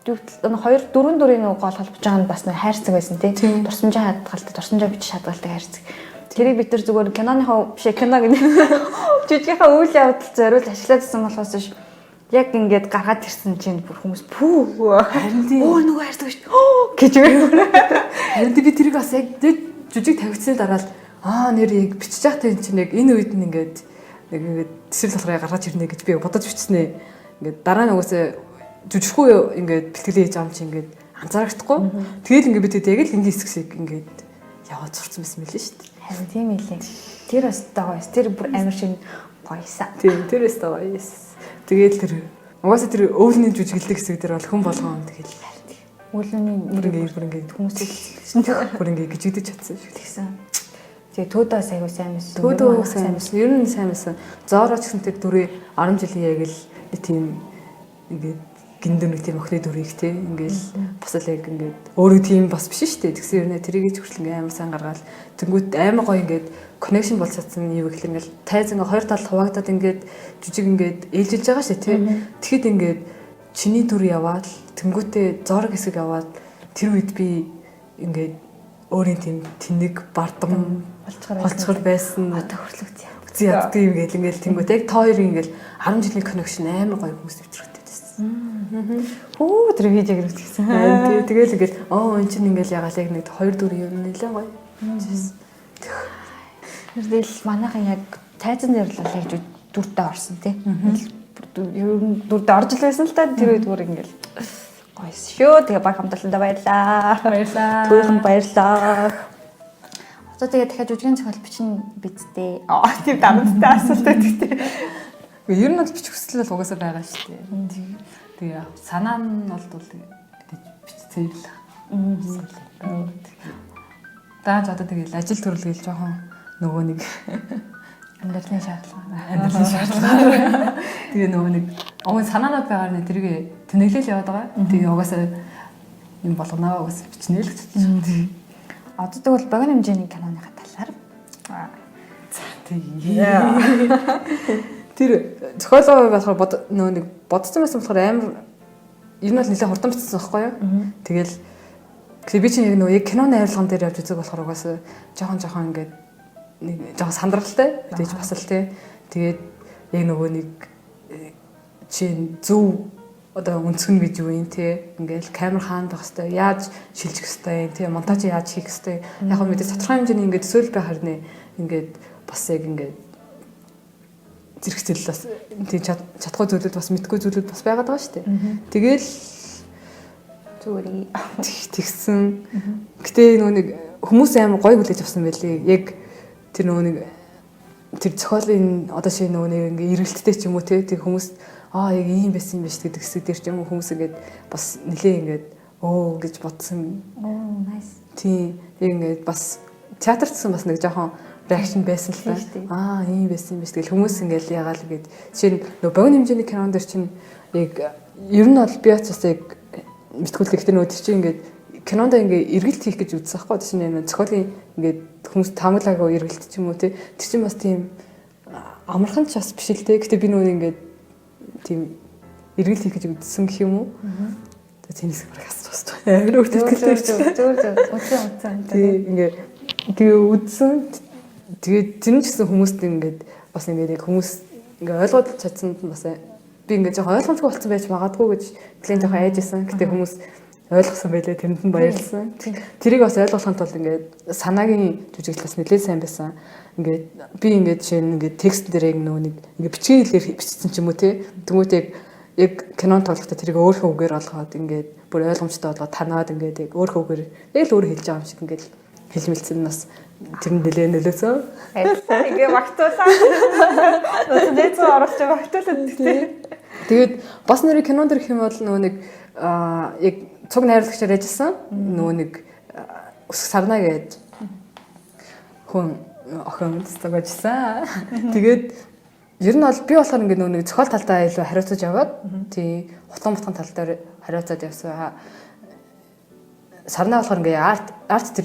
хоёр дөрвөн дөрвийн гол холбож байгаа нь бас нэг хайрцаг байсан тий. Дурсамжаа хадгалтай, дурсамжаа бичиж хадгалтай хайрцаг. Тэрийг бид нар зүгээр киноныхоо биш кино гэнэ. Жижигхэн үйл явдал зориулж ашиглаадсан болохоос биш. Яг ингээд гаргаад ирсэн чинь бүр хүмүүс пүү. Харин тийм. Өө нөгөө хайрдаг шүү. Гэж үү. Харин би тэрийг бас яг жүжиг тавигдсны дараа л нэр яг бичиж байхдаа энэ чинь яг энэ үед нь ингээд нэг ингээд төсөл болохоор гаргаж ирнэ гэж би бодож бичснэ. Ингээд дараа нь угаасаа жүжигхүү ингээд бэлтгэлээ хийж байгаа юм чи ингээд анзаарахгүй. Тэгээд ингээд бид яг л энгийн хэсгсийг ингээд яваад сурцсан байсан мэлээ шүү дээ. Харин тийм ээ. Тэр бас таавс. Тэр бүр амар шин гоёсан. Тийм, тэрээс таавс. Тэгээд тэр угаасаа тэр өвлөний жүжиглдэг хэсэг дээр бол хүн болгоом тэгэл өвлөний бүр ингээд хүмүүсээс бүр ингээд гжигдэж чадсан шүү тэгсэн. Тэгээ төөдөөс аягүй сайн байсан. Төөдөө сайн байсан. Ер нь сайн байсан. Зороо ч гэсэн тэр дүрээ 10 жилийн яг л тийм ингээд гиндүнэг тийм охины дүрийг те ингээл бас л яг ингээд өөрөө тийм бас биш шүү дээ. Тэгсэн юм тэрийг ч хүртэл ингээд амар сайн гаргаад тэнгууд амар гоё ингээд connection болцсон юм гэхэл ингээл тайзан хоёр талд хуваагдаад ингээд жижиг ингээд ээлжилж байгаа шүү те. Тэгэхэд ингээд чиний дүр яваад тэнгуүтээ зорог хэсэг яваад тэр үед би ингээд өөрийн тийм тэнэг бардам болцохор байсан тохирлогдсон. Үзий яддаг юм гээл ингээл тэнгуүт яг та хоёрын ингээл 10 жилийн connection амар гоё хүмүүс өвчрөхтэй байсан. Хөө тэр видеог хэрэглэсэн. Тэгэл ингээл энэ чинь ингээл ягаал яг нэг хоёр дүр юм нэлээ гоё. Тэгэл манайхан яг тайзан дээр л яг дүртээ орсон тий. Ер нь дүртээ орж л байсан л та тэр үед бүр ингээл гоёс шүү. Тэгээ баг хамталтанда баярлаа. Түүхэнд баярлаа. Одоо тэгээ дахиад жүжигний зохиол бичин бидтэй. Тийм дарамттай асуулт өгдөгтэй. Ер нь бол бичих хүсэл бол угаасаа байгаа шүү дээ. Тэгээ санаа нь бол бичсэн л. Дааж одоо тэгээ ажил төрөлгээл жоохон нөгөө нэг амьдралын шаардлага. Тэгээ нөгөө нэг санаанууд байгаа нэ тэрийг тэнэглэл яваад байгаа. Тэгээ угаасаа юм болгоноо угаасаа бичнэ л гэж бодчих. Одоо тэгвэл богино хэмжээний киноныхаа талаар. За тэгээ. Тэр зохиолоо болохоор нөгөө нэг бодсон байсан болохоор амар ер нь бол нэлээд хурдан бичсэн байхгүй юу? Тэгэл би чинь яг нөгөө киноны авилган дээр явж үзэг болохоор угаасаа жоохон ингээд нэг жоохон сандралтай тэгж бас л тий. Тэгээд яг нөгөө нэг чинь зөв одоо өнцгөн гэж юу юм тий. Ингээл камер хаана байх хэвээр яаж шилжих хэвээр тий. Монтаж яаж хийх хэвээр яг нь мэдээ тодорхой хэмжээний ингээд төсөөлөл байх харна ингээд бас яг ингээд зэрэгцэл бас тий чадахгүй зүйлүүд бас мэдгүй зүйлүүд бас байгаад байгаа шүү дээ. Тэгэл зүгээр тэгсэн. Гэтэ нөгөө нэг хүмүүс амар гоё хүлээж авсан байлээ. Яг тэр нөгөө нэг тэр зохиолын одоо шинэ нөгөө нэг ингээ эргэлттэй ч юм уу те тэр хүмүүс яг ийм байсан юм биш гэдэг хэсэг дээр ч юм уу хүмүүс ингээд бас нэлээ ингээд гэж бодсон. Nice. Тийм яг ингээд бас театртсан бас нэг жоохон реакшн байсан л та. Ийм байсан юм биш тэгэл хүмүүс ингээд ягаал ингээд жишээ нь нөгөө богино хэмжээний кинон дээр чинь яг ер нь бол би бас яг мэтгүүлдэг гэхдээ нөгөө чинь ингээд кинонд ингээ эргэлт хийх гэж үзсэн байхгүй тийм нэ зохиолын ингээд хүмүүс таамаглаагаа эргэлт ч юм уу тий тэр чинь бас тийм амархан ч бас биш л тий гэхдээ би нөгөө ингээд тийм эргэлт хийх гэж үзсэн гэх юм уу тийм хэсэг бараг асууж байна амар өвдөлттэй зөөр тий ингээ тэгээ үзсэн тэгээд тэр нь ч гэсэн хүмүүст ингээд бас ингээд хүмүүс ингээ ойлгоод чадсанд бас би ингээ жоохон ойлгомжгүй болсон байж магадгүй гэж клиент жоохон айжсэн гэхдээ хүмүүс ойлгосон байлээ тэрэнд нь баярлсан. Тэрийг бас ойлгохын тулд ингээд санаагийн жүжиглэлээс нэлээд сайн байсан. Ингээд би ингээд жишээ нь ингээд текст дээр яг нөгөө нэг ингээд бичгээлээр бичсэн ч юм уу те. Тэмүүт яг кинон тоглохдоо тэрийг өөрийнхөө үгээр олгоод ингээд бүр ойлгомжтой болгоод танаад ингээд яг өөрийнхөө үгээр яг л өөрөө хэлж байгаа юм шиг ингээд хэлмэлцэн нас тэр нь нөлөөсөн. Ингээ багтуулаа. Нөөцөө оруулж багтуулаад те. Тэгээд бас нэр кинон дэр хэм бол нөгөө нэг яг цуг найруулагчаар ажилласан нөгөө нэг өсөх сарна гэж хүн охин цогжсан. Тэгээд ер нь бол би болохоор ингээд нөгөө нэг зохиол талдаа илүү хариуцаж яваад тий утган тал дээр хариуцаад явсан. Сарна болохоор ингээд арт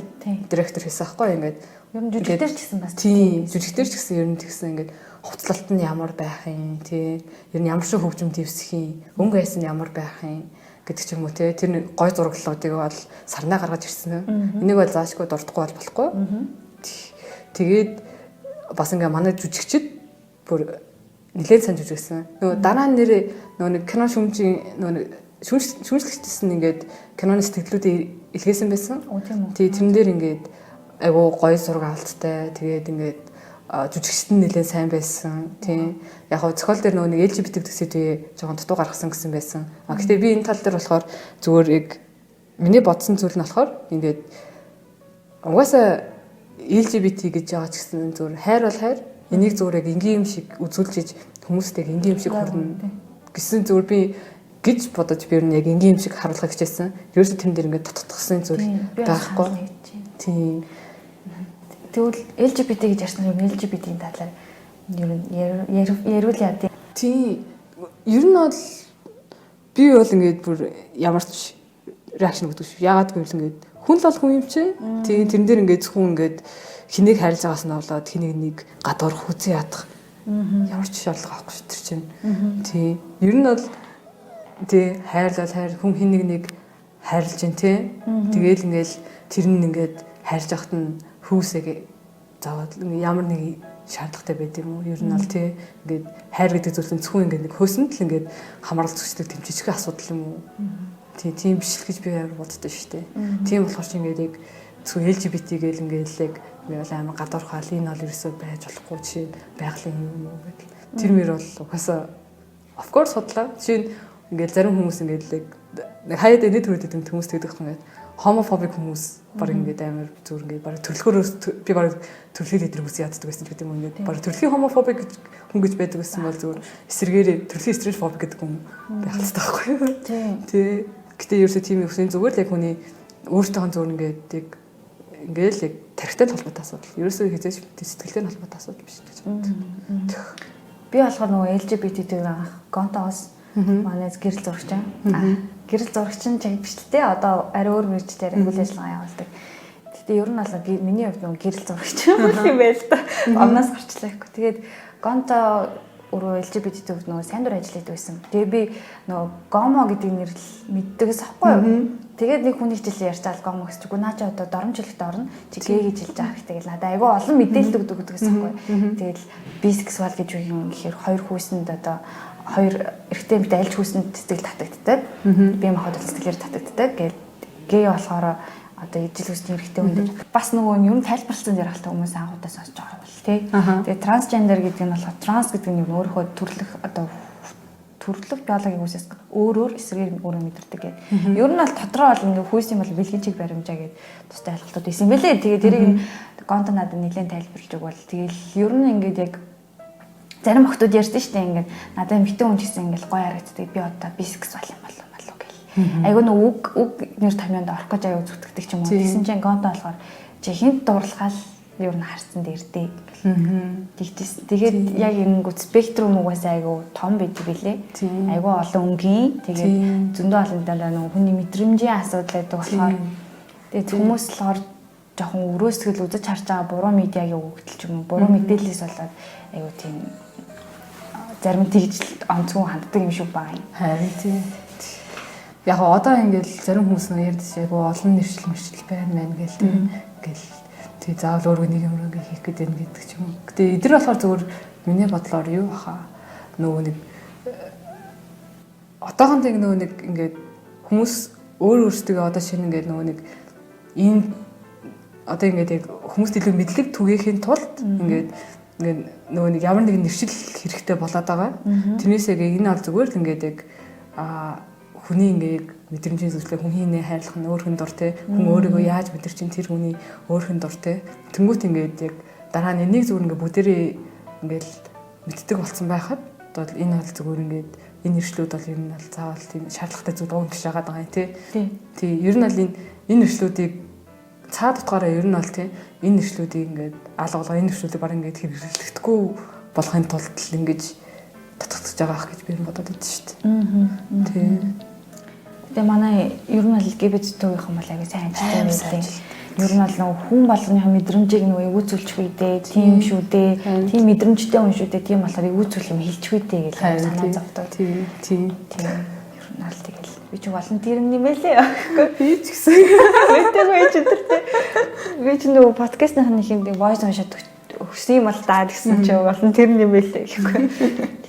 директор хийсэн байхгүй ингээд ер нь жүжигтэр ч гэсэн бас тий жүжигтэр ч гэсэн ер нь тэгсэн ингээд хувцлалт нь ямар байх юм тий ер нь ямар шиг хөгжим дэвсэх юм өнгө айсан ямар байх юм гэдэг ч юм уу тий тэр гой зураглалуудыг бол сарнаа гаргаж ирсэн. Энийг бол заашгүй дурдахгүй бол болохгүй. Тэгээд бас ингээ манай жүжигчд бүр нэлээд сайн жүжигсэн. Нөгөө дараа нь нэрээ нөгөө нэг кино шүүмжийн нөгөө шүүмжлэгчсэн ингээд киноны сэтгэлүүдээ илгээсэн байсан. Тэгээ тэрэн дээр ингээд айгуу гоё зураг авалттай. Тэгээд ингээд жүжигчд нь нэлээд сайн байсан. Тийм. Яг хоо зохиол дээр нөгөө нэг LGBT төсөөдөө жоохон дутуу гаргасан гэсэн байсан. Гэхдээ би энэ тал дээр болохоор зүгээр яг миний бодсон зүйл нь болохоор ингээд угаасаа LGBT гэж байгаа ч гэсэн зүгээр хайр бол хайр. Энийг зүгээр яг энгийн юм шиг үзүүлж хүмүүстэйг энгийн юм шиг хүрнэ гэсэн зүгээр би гэж бодож би яг энгийн юм шиг харуулах гэжсэн. Ерөөсөө тэрэн дээр ингээд тототгосон зүйл байхгүй. Тийм. Тэгвэл LGBT гэж ярьсан юм LGBT-ийн талаар ярил яа. Тийм. Ер нь бол би бол ингээд бүр ямар ч реакшн өгдөг шүү. Яагаад гэвэл ингээд хүн л бол хүн юм чи. Тийм тэрэн дээр ингээд зөвхөн ингээд хэнийг хайрлаж байгаас нь болоод хэнийг нэг гадуурх үзээ ядах. Ямар ч шаардлага авахгүй шүү тэр чинь. Тийм. Ер нь бол тий хайрлал хайр хүн хэнийг нэг хайрлж дээ тий. Тэгээл ингээл тэр нь ингээд хайрж явахт нь хүүсээ заавал ямар нэг шаардлагатай байд юм уу? Ер нь бол тий ингээд хайр гэдэг зүйлс нь зөвхөн ингээд нэг хөөсөнд л ингээд хамгаалж зүйчдэг тэмцэжих асуудал юм уу? Тий тийм биш л гэж би амар боддоо шүү дээ. Тийм болохоор чи ингээд яг зөвхөн LGBT гээл ингээд л яг би бол амар гадуурхаал энэ бол ерөөсөө байж болохгүй чи байгалийн юм уу гэдэг. Тэр мөр бол угаасаа of course судлаа. Жишээ нь ингээд зарим хүмүүс ингээд л нэг хаяад эний төрөд идэм хүмүүс тэгдэг ингээд homophobic хүмүүс баг ингээд амар зүр ингээд баг төрлөхөөрөөс би баг төрөлхий лидер хүмүүс яаддаг байсан гэдэг юм ингээд баг төрөлхий homophobic хүн гэж байдаг байсан бол зүгээр эсэргээрээ төрөлхий stereophobic гэдэг хүн байх хэрэгтэй байхгүй юу? Тий. Гэтэ ерөөсөө тийм үсэн зүгээр л яг хүний өөртөө зүгээр ингээд яг ингээд л яг тархитай холбоотой асуудал. Ерөөсөө хязгаарч сэтгэлтэй холбоотой асуудал биш гэж боддог. Би болохоор нөгөө LGBT-ийг анх Гонтоос манайс гэрэл зурагч аа. Гэрэл зурагч нь чиг биш л те. Одоо ари өөр мэржээр үйл ажиллагаа явуулдаг. Гэтэ ер нь бол миний хувьд нөгөө гэрэл зурагч юм байл та. Амнаас гарчлаа гэхгүй. Тэгээд Гонто өөрөө LGBT төвд нөгөө сайн дур ажилладаг байсан. Тэгээ би нөгөө Гомо гэдэг нэрл мэддэгс ахгүй юу? Тэгээд нэг хүний хичээл ярьцаал Гомо гэж чиггүй наа чи одоо доромжлогт орно. Чи гээ гэж хэлж байгаа хэрэгтэй. Тэгэл надад айгүй олон мэдээлэл өгдөг гэдэгс ахгүй. Тэгэл бисексуал гэж юу юм гэхээр хоёр хүүсэнд одоо хоёр эрэгтэй эмэгтэй альж хүүсэнд сэтгэл татагддаг. Би махад сэтгэлээр татагддаг. Гээ болохоор одоо ижил үсний эрэгтэй хүн бас нөгөө нь ер нь тайлбарлсан дээр хальтай хүмүүс анхудаа сонсож байгаа бол тий. Тэгээ трансгендер гэдэг нь болохоор транс гэдэг нь өөрөө төрлөх одоо төрлөх биологийн үсээс өөрөөр эсрэгээр өөрөө мэдэрдэг гэдэг. Ер нь бол дотроо бол ингээ хүйс юм бол бэлгийн чиг баримжаа гэдэг тустай ойлголтууд исэн бэлээ. Тэгээ тэрийг Гонто надад нэлээд тайлбарлаж өгвөл тэгэл ер нь ингээд яг зарим охтууд ярьсан шүү дээ ингээд надад эмэгтэй хүн гэсэн ингээд гоё харагддаг. Би одоо бисексуал юм болов уу гэл. Айгүй нэг үг нэр томьёонд орох гэж аяа зүтгэдэг ч юм уу. Тэгсэн чинь Гонто болохоор чи хинт дуурлахаал юу н харцсан дээрдээ гэл. Тэгээд яг ингэнгүүт спектрум угаасаа айгүй том байдаг билээ. Айгүй олон өнгийн. Тэгээд зөндөө олон дандаа нэг хүний мэдрэмжийн асуудал байдаг болохоор тэгээд хүмүүс болохоор жоохон өрөөсгөл үзэж харж байгаа буруу медиагийн өгөгдөл ч юм уу буруу мэдээлэлээс болоод айгүй тийм зарим тэгж онцгой ханддаг юм шиг байгаа юм. Харин тийм. Яг одоо ингээд зарим хүмүүс нөө ярьдэж айгүй олон нэршил байна гэл тийм. Ингээл тий заавал өөрөө нэг юм ингээ хийх гэдэг юм гэдэг ч юм уу. Гэтэ эдгээр болохоор зөвхөн миний бодлоор юу баха нөгөө нэг одоохон тэг нөгөө нэг ингээд хүмүүс өөртөө одоо шинэ ингээд нөгөө нэг энэ одоо ингээд яг хүмүүст илүү мэдлэг түгээхийн тулд ингээд нөгөө нэг ямар нэгэн нэршил хэрэгтэй болоод байгаа. Тэрнээсээ энэ бол зүгээр л ингээд яг хүний ингээд мэдрэмжийн зүйлээ хүн хийнэ хайрлах нь өөр хүн дор те хүн өөрийгөө яаж мэдэр чинь тэр хүний өөр хүн дор те тэнгуут ингээд яг дараа нь энийг зүгээр ингээд бүгдээрээ ингээд мэддэг болсон байхад одоо энэ бол зүгээр ингээд энэ нэршлүүд бол ер нь бол заавал тийм шаардлагатай зүйл уугдж байгаа юм те тий ер нь бол энэ нэршлүүдийг цаад утгаараа ер нь бол те энэ нэршлүүдийг ингээд алгуулга энэ нэршлүүдийг баг ингээд хэрэглэхдэггүй болохын тулд л ингээд татгацж байгаа ах гэж би бодоод байдаг шүү дээ тий. Тэгээ манай ер нь л LGBT төвийнхэн бол аягүй сайн ажилттай байдаг. Ер нь бол нөгөө хүн болгоны мэдрэмжийг нөгөө эвүүцүүлчих үедээ тийм шүү дээ. Тийм мэдрэмжтэй хүн шүү дээ. Тийм болохоор эвүүцүүл юм хэлчих үедээ гэж санаа зовдог. Тийм. Ер Нал тэгэл би ч волонтер нэмэлээ. Би ч гэсэн. Мэдээгүй ч өдөртэй. Би ч нөгөө подкастны нэг voice уншаад өгсөн юм л даа гэсэн чи волонтер нэмэлээ гэхгүй.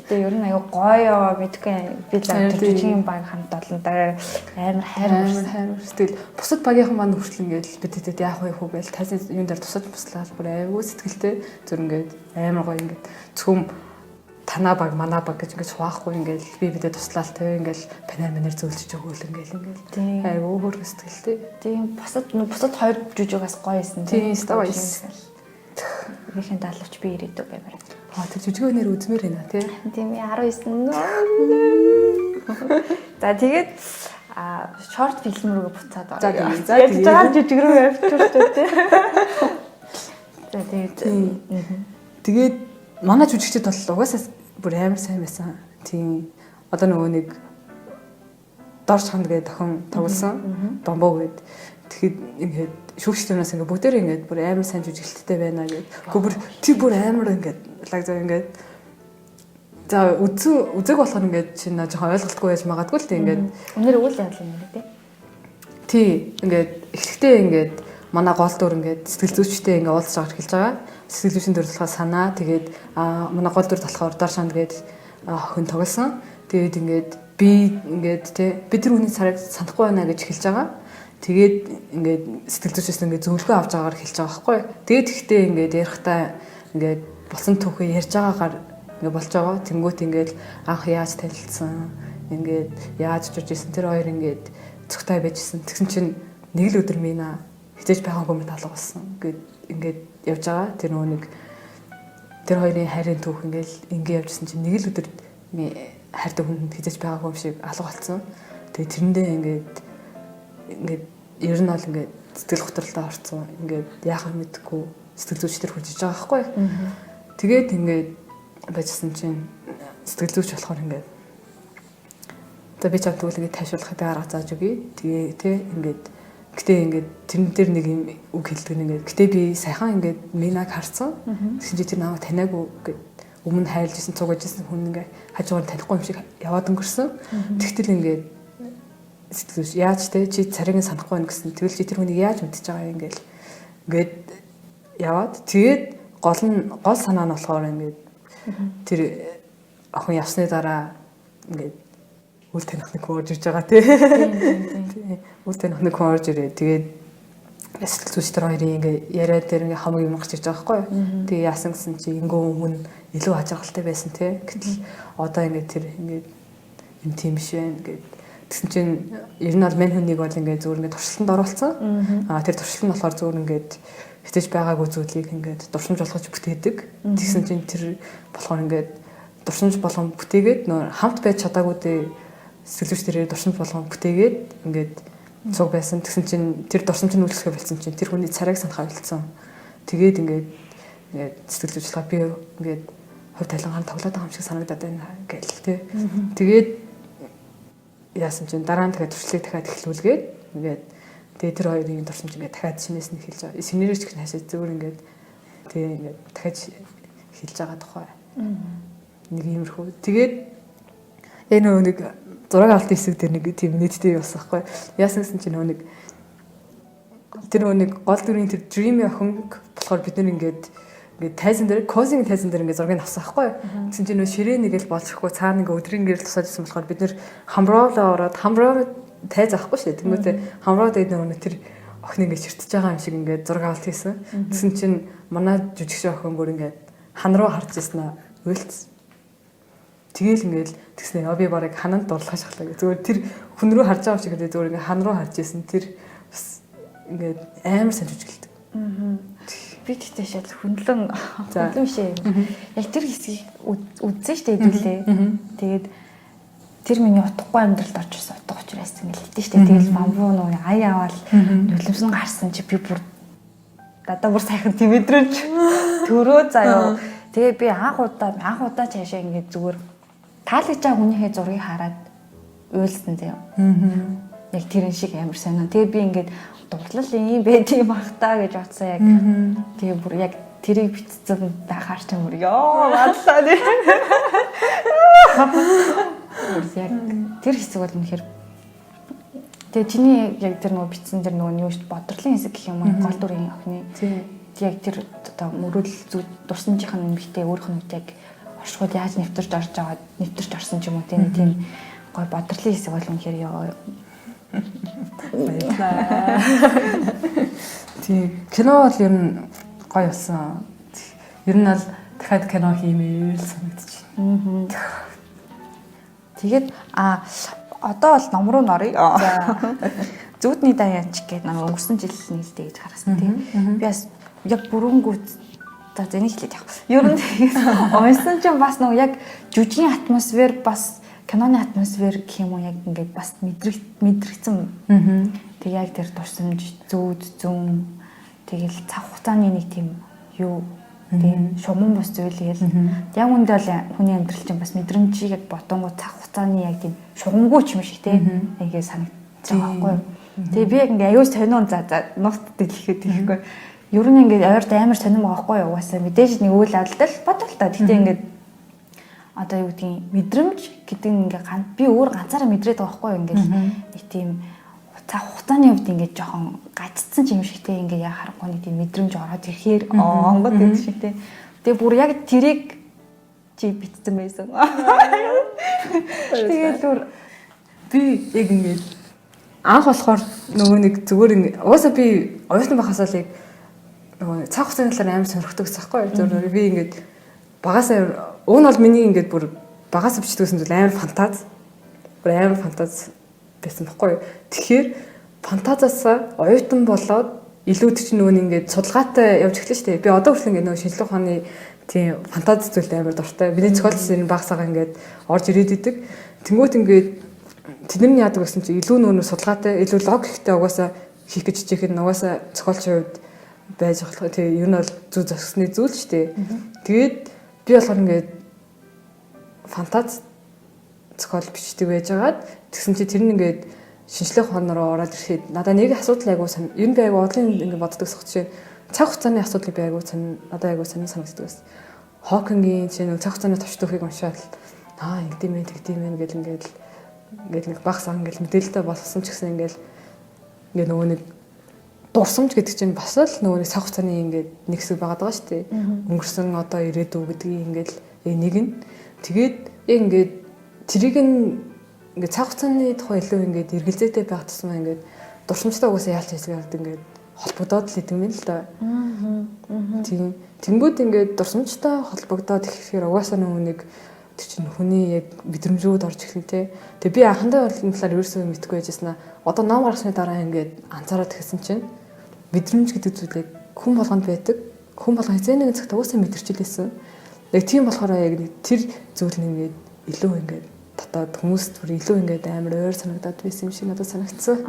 Гэтэ ер нь аюу гоё мэдгүй би л жижигэн баг хамт олонтой амар хайр сэтгэл бусад багийнхан маань хүртэл ингээд бид яах вэ хөө гэж тайсан юм дээр тусаж буслаад бүр аюу сэтгэлтэй зүр ингээд амар гоё ингээд зөвхөн танаа баг манаа баг гэж ингээд хуваахгүй ингээд би бидэд туслаад те ингээд панер зөөлж өгөөл ингээд аюу хөргө сэтгэлтэй. Тийм бусад хоёр жүжигээс гоё исэн. Тийм гоё исэн. Бихэн даалвч би ирээдүг баймаар. Тэр жүжигнэр үзмээр байна тий. Тийм 19. За тэгээд шорт фильм рүү буцаад орё. За тэгээд жүжиг рүү явчихсан тий. За тэгээд манай жүжигчд бол угаасаа бүр амар сайн байсан. Тийм одоо нөгөө нэг дорж ханд гэдэг охин тоглосон. Бомбоо гээд тэгэхэд ингээд шүүгчдээс ингээд бүгдээр ингээд бүр амар сайн жүжиглэлттэй байна гэдэг. Гэхдээ тэр бүр амар ингээд лаг зав ингээд за үзэг болохоор ингээд чинь жоохон ойлголтгүй байж магадгүй л тийм ингээд өнөр үйл явдал юм тий. Тий ингээд эхлэхдээ ингээд манай гол дүр ингээд сэтгэл зүйчтэй ингээд уулзж байгаа хэлж байгаа. Сэтгэл зүйчний дүр болохоор санаа тэгээд манай гол дүр болохоор дор шанд гээд охин тоглосон. Тэгээд ингээд би ингээд тий би тэр хүний царайг санахгүй байна гэж хэлж байгаа. Тэгээд ингээд сэтгэл зүйчээс ингээд зөвлөгөө авч байгаагаар хэлж байгаа байхгүй. Тэгээд ихтэй ингээд ярихтаа ингээд болсон түүхээ ярьж байгаагаар ингээд болж байгаа. Тэнгүүт ингээд анх яаж танилцсан, ингээд яаж жиж исэн тэр хоёр ингээд цогтой байжсэн. Тэгсэн чинь нэг л өдөр минь хизээж байгаагүй мэт алга болсон. Ингээд явж байгаа. Тэр нөгөө нэг тэр хоёрын хайрын түүх ингээд явжсэн чинь нэг л өдөр хайртай хүн хизээж байгаагүй юм шиг алга болсон. Тэгээд тэрэндээ ингээд ер нь бол ингээд сэтгэл готролтой орцсон. Ингээд яахаа мэдэхгүй сэтгэл зүйчдэр хурж иж байгаа байхгүй. Тэгээд ингээд байжсэн чинь сэтгэл зүйч болохоор ингээд за би чамд тэгвэл ингээд тайшруулахад арга зааж өгье. Тэгээ тий ингээд гэтээ ингээд тэрэн дээр нэг юм үг хэлдэг ингээд гэтээ би сайхан ингээд минаг харсан. Тэгсэн чи тэр намайг таниагүй гэд өмнө хайрлж исэн цугаж исэн хүн ингээд хажуугаар танихгүй юм шиг яваад өнгөрсөн. Тэгтэл ингээд сэтгэлж яаж те чи царийг нь санахгүй байх гэсэн. Тэгвэл чи тэр хүнийг яаж мэдчихэж байгаа юм ингээд яваад тэгээд гол санаа нь болохоор ингээд тэр охин явсны дараа ингээд үл таних нэг хүн орж ирж байгаа тий. Үл таних нэг хүн орж ирээ. Тэгээд сэтгэл зүйч тэр хоёрын ингээд яриа дээр ингээд хамаг юм гарч ирж байгаа байхгүй. Тэгээд яасан гэсэн чи ингээ өмнө илүү ажиглалтай байсан тий. Гэтэл одоо ингээд тэр ингээд юм тийм биш байна гэдэг. Тэгсэн чинь ер нь бол мань хүнийг бол ингээд зүгээр ингээд туршилтанд оруулсан. Тэр туршилт нь болохоор зүгээр ингээд хитэж байгаагүй зүйлийг ингээд дурсамж болгож бүтээдэг. Тэгсэн чинь тэр болохоор ингээд дурсамж болгон бүтээгээд нөр хамт байж чадаагүй дэ сэтгэлзүйч тэрээр дурсамж болгон бүтээгээд ингээд цуг байсан. Тэгсэн чинь тэр дурсамж нь үйлчлэхэ болсон чинь тэр хүний царайг санахаа болцсон. Тэгээд ингээд сэтгэл зүйчлээ би ингээд хувь талангаар тоглоод байгаа юм шиг санагдаад байна гэл тээ. Тэгээд яасан чинь дараа нь дахиад туршлыг дахиад эхлүүлгээд ингээд тэгээ тэр хоёрын дурсамж ингээд дахиад шинээс нь эхэлж байгаа. Синерч гэх хашаа зөвөр ингээд тэгээ ингээд дахиад эхэлж байгаа тухай. Нэг иймэрхүү. Тэгээд энэ нэг зураг авалтын хэсэг дээр нэг тийм нийтдээ явсан байхгүй. Яасан гэсэн чинь нэг тэр нэг гол дүрийн тэр dream охин болохоор бид нэр ингээд тайзан дээр козинг тайзан дээр ингээд зургийг авсан байхгүй. Тэгсэн чинь ширээ нэгэл болчихгүй цаана ингээд өдрийн гэрэл тусаад ирсэн болохоор бид нэр хамроолоо ороод хамроо тайз авахгүй шүү дээ. Тэнгүүтээ хамроо дээр нэг тэр охин ингээд ширтэж байгаа юм шиг ингээд зураг авалт хийсэн. Тэгсэн чинь манай жүжигч охин бүр ингээд хан руу харж ирсэн аа уйлцсан. Тэгэл ингээл тэгснэ би барыг хананд дурлах шахлаа гэх. Зүгээр тэр хүн рүү харж байгаа юм шиг зүгээр ингээ хан руу харж исэн тэр бас ингээд амар сайн жүжиглдэг. Би тэгтээ шал хөндлөн шээ. Яг тэр хэсгийг үзсэн штэ хэдүүлээ. Тэгээд тэр миний утгагүй амьдралд орж ирсэн утга учраас ингээл хэдэж штэ. Тэгэл бамбуу нуу ая аваад нулимсан гарсан чи би бүр дадаа бүр сайхан тэмэдрэж төрөө заяа. Тэгээ би анх удаа цаашаа ингээд зүгээр таалагдж байгаа хүнийхээ зургийг хараад уйлсан заяа. Яг тэрэн шиг амар сайн. Тэгээ би ингээд дурлал ийм байдгийг багтаа гэж бодсон яг. Тэгээ бүр яг тэрийг битцсэн байхаар ч юм уу ёо бадлаа нэ. Яг тэр хэсэг бол үнэхээр тэгээ чиний яг тэр нөгөө бичсэн тэр нөгөө юу шүү дээ бодрлын хэсэг гэх юм уу гол дүрийн охины яг тэр одоо мөрөдөл дурсамжийнх нь эмэгтэй өөрөх нь яг оршууд яаж нэвтэрч орсон ч юм уу тийм гой бодрлын хэсэг бол үнэхээр ёо. Тийм кино бол ер нь гоё болсон. Ер нь бол дахиад кино хиймээр санагдчих. Тэгээд одоо бол ном руу норъё. Зүудний даяач гэдэг нэг өнгөрсөн жил нээлттэй гэж харсан тийм. Би бас яг бүрөнгүүт за зэнийг хэлээд яг. Ер нь тэгээд унсан чинь бас нөгөө яг жүжигийн атмосфер бас киноны атмосфер гэх юм уу яг ингээд бас мэдрэгцэн. Тэг яг тэр дурсамж зүүд зүүн тэгэл цаг хугацааны нэг тийм юу тийм шугам бус зүйл яг үндэ бол хүний амьдрал чинь бас мэдрэмжийг яг бодонгоо цаг хугацааны яг тийм шугамгүй ч юм шиг тийм ингээд санагдаж байгаа байхгүй юу. Тэгээ би яг ингээд аюул сонион за нуут дэлгэхэд тийхгүй. Ер нь ингээд ойрт амар сонирм байгаа байхгүй юу. Угаасаа мэдээж нэг үйл явдал бодвол та. Гэтэ ингээд одоо юу гэдгийг мэдрэмж гэдэг ингээд би өөр ганцаараа мэдрээд байгаа байхгүй юу. Ингээд нэг тийм цаг хугацааны хувьд ингээд жоохон гаццсан юм шигтэй ингээд яа харахгүй нэг тийм мэдрэмж ороод ирэхээр онгод гэдэг шигтэй. Тэгээ бүр яг тэрийг чи битсэн байсан. Тэгээд бүр би яг ингээд анх болохоор нөгөө нэг зүгээр ингээд уусаа би оюутан байхасаа л яг нөгөө цаг хугацааны талаар амар сонирхдаг гэсэн байхгүй юу. Зүгээр би ингээд багасаа уг нь бол миний ингээд бүр багасаа бичдэг гэсэн зүйл амар фантаз. Бүр амар фантаз байсан байхгүй юу. Тэгэхээр фантазаасаа оюутан болоод илүү ч нөгөө ингээд судалгаатай явж эхэлсэн шүү дээ. Би одоо хүртэл ингээд нөгөө шинжлэх ухааны тийм фантаз зүйлд амар дуртай. Бидний зохиолчдын багсаага ингээд орж ирээд идэг. Тэнгүүт ингээд тэдний яадаг гэсэн чинь илүү нөгөө судалгаатай, илүү логиктэй угаасаа хийх гэж хичээхэд угаасаа зохиолчийн хувьд байж болох. Тэгээ ер нь бол зүг зөксөний зүйл шүү дээ. Тэгээд би болохоор ингээд фантаз зохиол бичдэг байжгаад тэгсэн чи тэр нь ингээд шинжлэх ухаан руу ороод ирэхэд надад нэг асуудал айгуу сан. Ер нь би айгуу одлын ингээд боддог гэсэн чинь цаг хугацааны асуудлыг би айгуу сан. Надад айгуу санагддаг байсан. Хокингийн чинь цаг хугацааны товчтойхийг уншаад ингэдэм гэл ингээд нэг багс ингээд мэдээлэлтэй болсон ч гэсэн ингээд нөгөө нэг дурсамж гэдэг чинь бас л нөгөө нэг цаг хугацааны ингээд нэг хэсэг байгаад байгаа шүү дээ. Өнгөрсөн одоо ирээдүй гэдгийг ингээд нэг нь тэгээд ингээд тэрийг ингээд цаг хугацааны тухай илүү ингээд эргэлзээтэй байх тусмаа ингээд дурсамжтай угаасаа яалч хэлгээд ингээд холбогдоод л идэв юм л да. Тийм. Тэнгүүд ингээд дурсамжтай холбогдоод ихэхээр угаасаа нөгөө нэг тэр чинь хүний яг мэдрэмжүүд орж эхэлнэ те. Тэгээ би анхандаа бол энэ талаар ерөөсөө мэдгүй байжсна. Одоо ном гаргасны дараа ингээд анзаараад ихсэн чинь мэдрэмж гэдэг зүйлийг хүн болгонд байдаг. Хүн болгон хэзээ нэгэн цагт угаасаа мэдэрчилээсэн. Яг тийм болохоор яг тэр зүйл нь ингээд илүү ингээд дотоод хүмүүс түр илүү ингээд амар ойр санагдаад байсан юм шиг надад санагдсан.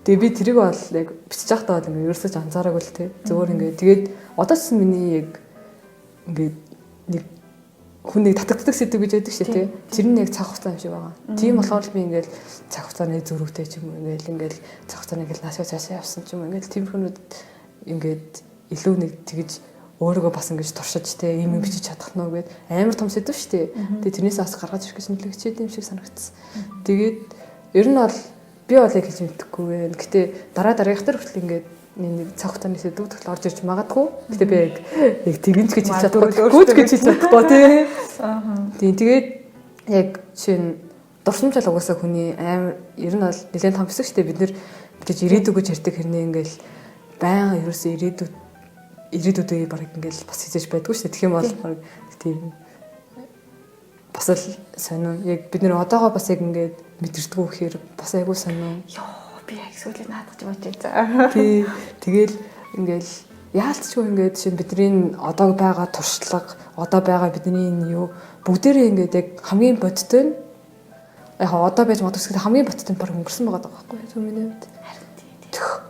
Тэгээ би тэрийг бол яг бичиж байхдаа бол ингээд ерөөсөө анзаараагүй л те. Зөвөр ингээд тэгээд одоо ч миний яг ингээд нэг хүнийг татагддаг сэдв гэж яддаг шүү дээ. Тэр нь яг цаг хугацаа юм шиг байгаа. Тийм болохоор би ингээд цаг хугацааны зөрүүтэй ч юм уу ингээд цаг хугацааны ингээд наашаа цаашаа явсан ч юм уу ингээд тийм хүнүүд ингээд илүү нэг тэгж өөрийгөө бас ингэж туршиж те ийм юм бичиж чадах нь уу гэд амар том сэдв шүү дээ. Тэгээ тэрнээс бас гаргаж ирэх гэсэн нөлөөлөгчтэй юм шиг санагдсан. Тэгээд ер нь бол би бол яг хэлж мэдэхгүй байна. Гэтэ дараагийнх төр хүртэл ингээд нэг цаг хугацааны сэдвүүд хүртэл орж ирж магадгүй. Гэтэ би яг тэгэнч гэж хэлж чадахгүй, гүйж гэж хэлж чадахгүй тий. Тийм тэгээд яг чинь дурсамж л угаасаа хүний амар ер нь бол нэлээд том хэсэг шүү дээ. Бид нэр гэж ирээдүг гэж ярьдаг хэрнээ ингээл баян ерөөсөө ирээдүйдээ баг ингээл бас хийж байдгүй шүү дээ. Тэгэх юм бол баг тийм бас л сонио яг бид нэр одоогоо бас яг ингээд мэдэрдэггүй гэхээр бас айгүй сонио. Би яг сүүлийн наадах юм чи за. Тий. Тэгэл ингээл яалтчгүй ингээд чинь бидний одоо байгаа туршлага, одоо байгаа бидний юу бүгдээрээ ингээд яг хамгийн бодтой нь яг одоо байж магадгүй хамгийн бодтой нь баг өнгөрсөн байгаа байхгүй юу миний хувьд. Харин тий.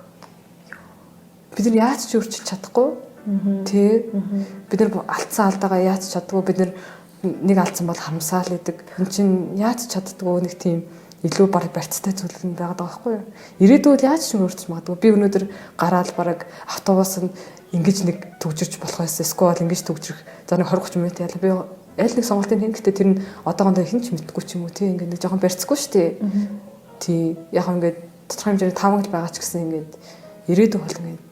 Бид нар яаж ч өөрчилж чадахгүй. Тий. Бид нар алдсан алдаагаа яаж чаддгүй. Бид нар нэг алдсан бол харамсаал идэг. Энд чинь яаж чаддгүй нэг тийм илүү баг барьцтай зүйл нь байгаад байгаа байхгүй юу. Ирээдүйд яаж ч өөрчлөж магадгүй. Би өнөөдөр гараал бараг автобус нь ингэж нэг төгжирч болох байсан. Эсвэл ингэж төгжрөх. За нэг 20-30 минут яла би аль нэг сонголтыг хийн гэхдээ тэр нь одоогондоо хэн ч мэдгүй ч юм уу тий ингээд нэг жоохон барьцгүй шүү дээ. Тий яг ингээд тодорхой хэмжээний таамаглал байгаа ч гэсэн ингээд ирээдүйг бол ингээд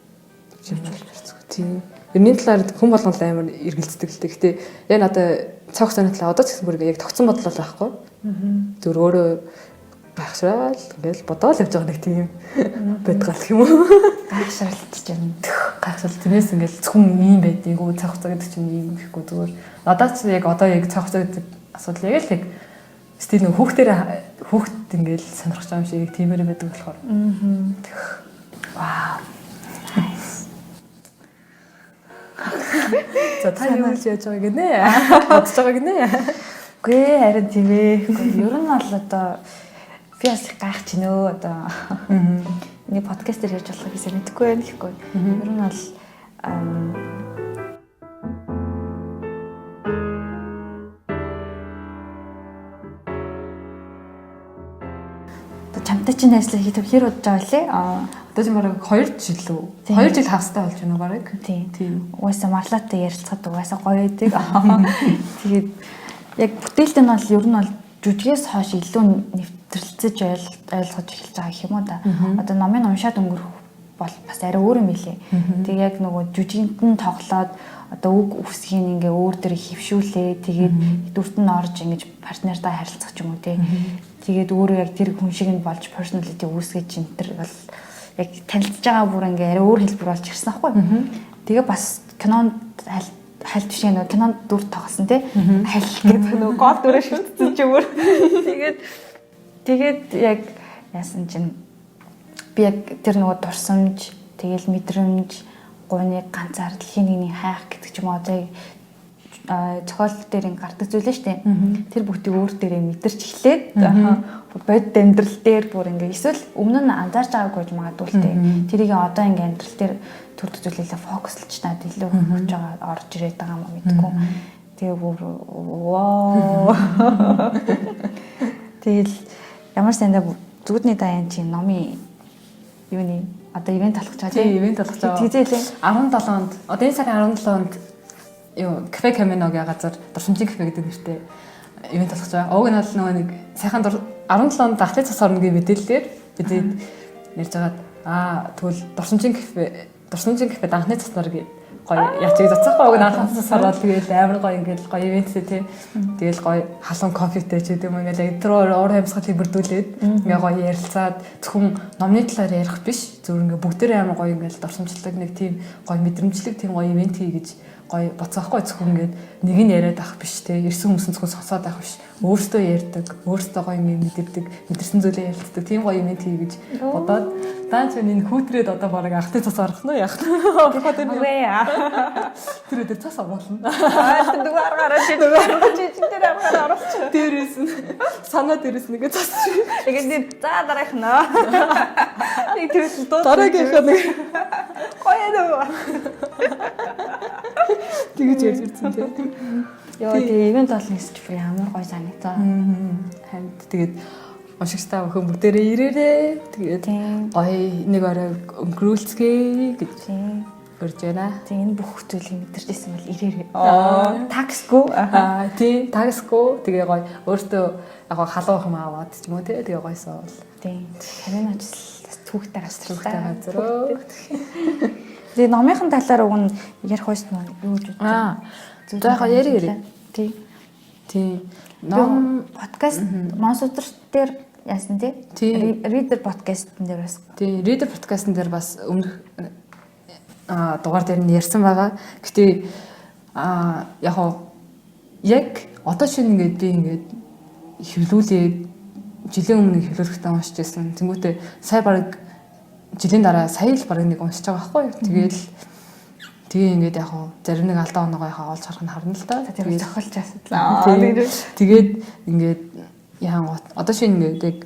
юм барьцгүй тий. Тэрний талаар хүн болгон амар эргэлздэг л дээ. Гэхдээ яг надаа цаг хугацааны талаа одоо ч гэсэн бүр яг тогтсон бодол бол байхгүй. Зүр өөрөө гайхшраал ингээл бодоол явж байгаа нэг тийм байдгаа гэх юм уу. Гайхшраалтж байна. Гайхшраал тэрнээс ингээл зөвхөн ийм байдгийг үү цаг хугацаа гэдэг чинь ийм ихгүй зүгээр. Надад ч яг одоо яг цаг хугацаа гэдэг асуудал яг л яг стил нэг хүүхд ингээл сонирхож байгаа юм шиг тиймэр байдаг болохоор. Вау. За та юу хийж яаж байгаа гинэ? Бодож байгаа гинэ? Үгүй харин тийм ээ. Ер нь бол одоо би бас их гайхаж байна өө одоо. Нэг подкаст дээр ярьж болох гэсэн мэдэхгүй байна гэхгүй. Ер нь бол чамтай чинь найзлаа хэр удаж байгаа лээ? Одоо ч бараг 2 жил үү? 2 жил хагастай болж байна уу бараг? Тийм. Угаасаа марлаатай ярилцахад угаасаа гоё байдаг. Тэгээд яг бүтээлт нь бол ер нь бол жүжигээс хойш илүү нэвтрэлцэж ойлгож эхэлж байгаа юм уу да. Одоо номын уншаад өнгөрөх бол бас арай өөр юм билээ. Тэг яг нөгөө жүжигт нь тоглоод одоо үг үсгийг ингээ өөр дээр хөвшүүлээ. Тэгээд дүрт нь орж ингэж партнертаа харилцах ч юм уу тий. Тэгээд өөрөө яг тэр хүн шиг нь болж personality үүсгэж ин тэр бол яг танилцж байгаа бүр ингээ арай өөр хэлбэр болж ирсэн аахгүй. Тэгээ бас кинонд хальт биш нөгөө кинонд дүр тоглосон тий. Хальт гэдэг нөгөө гол дүрээ шүтсэн ч өөр. Тэгээд яг яасан чинь би яг тэр нөгөө дурсамж, тэгэл мэдрэмж, гуйны ганцаар дэлхийн нэгний хайх гэдэг ч юм уу одоо зохиол дээр гардаг зүйл нь шүү дээ. Тэр бүгдийг өөр дээрээ мэдэрч эхлээд бодит амьдрал дээр бүр ингээ эсвэл өмнө нь анзаарч байгаагүй ч магадгүй л дээ. Тэрийг одоо ингээ амьдрал дээр төр төзөөлөлөө фокуслж надад илүү хөвж байгаа орж ирээд байгаа юм мэдгүй. Тэгээ бүр вау. Тэгэл ямар сандаа зүудний даян чи номын юуны одоо ивент болох чаа тий ивент болох чаа. Тэгзээлээ 17-нд одоо энэ сарын 17-нд юу кафе Каминогийн газар дурсамжийн кафе гэдэг нэртэй ивент болох чаа. Уг нь бол нөгөө нэг сайхан 17-нд ахлын цас орногийн мэдээлэлээр бид ярьж байгаад тэгвэл дурсамжийн кафе анхны цас нар гоё яачиг зацсахгүй уг нь анхны цас ороод тэгээд амар гоё ингээл гоё ивенттэй тий. Тэгэл гоё халуун кофетэй ч гэдэг юм ингээл тэр уур амьсгалыг бүрдүүлээд ингээ гоё ярилцаад зөвхөн номны талаар ярих биш зөвхөн ингээ бүгдээрээ амар гоё ингээл дурсамжлаг нэг тийм гоё мэдрэмжлэг тийм гоё ивент хий гэж гоё боцоохгүй зөвхөн ингээд нэг нь яриад авах биш те ирсэн хүмүүс зөвхөн сонсоод авах биш өөртөө ярьдаг өөртөө гоё юм мэдэрдэг мэдэрсэн зүйлээ ярилцдаг тийм гоё юм хий гэж бодоод даанч энэ хүүтрээд одоо бараг ахтай цас орох нь яах вэ тэр өдөр цас оруулна дугаар гараад дээр аргаар оруулч дээрээс нь санаа дээрээс нэгэ цас тэгээд за дараах нөө нэг төрөл дуу дараагийнх нь гоё нөө тэгэж ярьж ирсэн тийм. Йоо тэгээ ивент болно гэж би ямар гоё санагдаа. Хамт тэгээд уншигчтай өхөн бүгдээрээ ирээрээ. Тэгээд гоё нэг орой өнгөрүүлцгээе гэж урьж байна. Тэгээ энэ бүх зүйлийг мэдэрч ирсэн бол ирээрээ. Таксгүй. Тийм, таксгүй. Тэгээ гоё өөртөө яг халуун хам аваад ч юм уу тэгээ гойсоо бол. Тийм. Харин ажил түүхтэй газар. Тэгээ Тэгээ номынхан талаар уг нь ярих байсан юу гэж бодсон. За яг ярь. Тий. Ном подкаст Монсудр дээр яасан тий? Reader podcast-ын дээр бас. Тий, Reader podcast-ын дээр бас өмнөх дугаар дээр нь ярьсан байгаа. Гэтэ яг одоо шинэ ингээд би ингээд хэвлүүлээд жилийн өмнө хэвлүүлэхдээ уншиж байсан. Тэнгүүтээ сая баг жилийн дараа сая л баг нэг уншиж байгаа байхгүй. Тэгээ ингээд яг зарим нэг алдаа оноогоо олж харах нь харна л да. Тэгээд зохиолч асуудлаа. Тэгээд ингээд яа одоо шинэ ингээд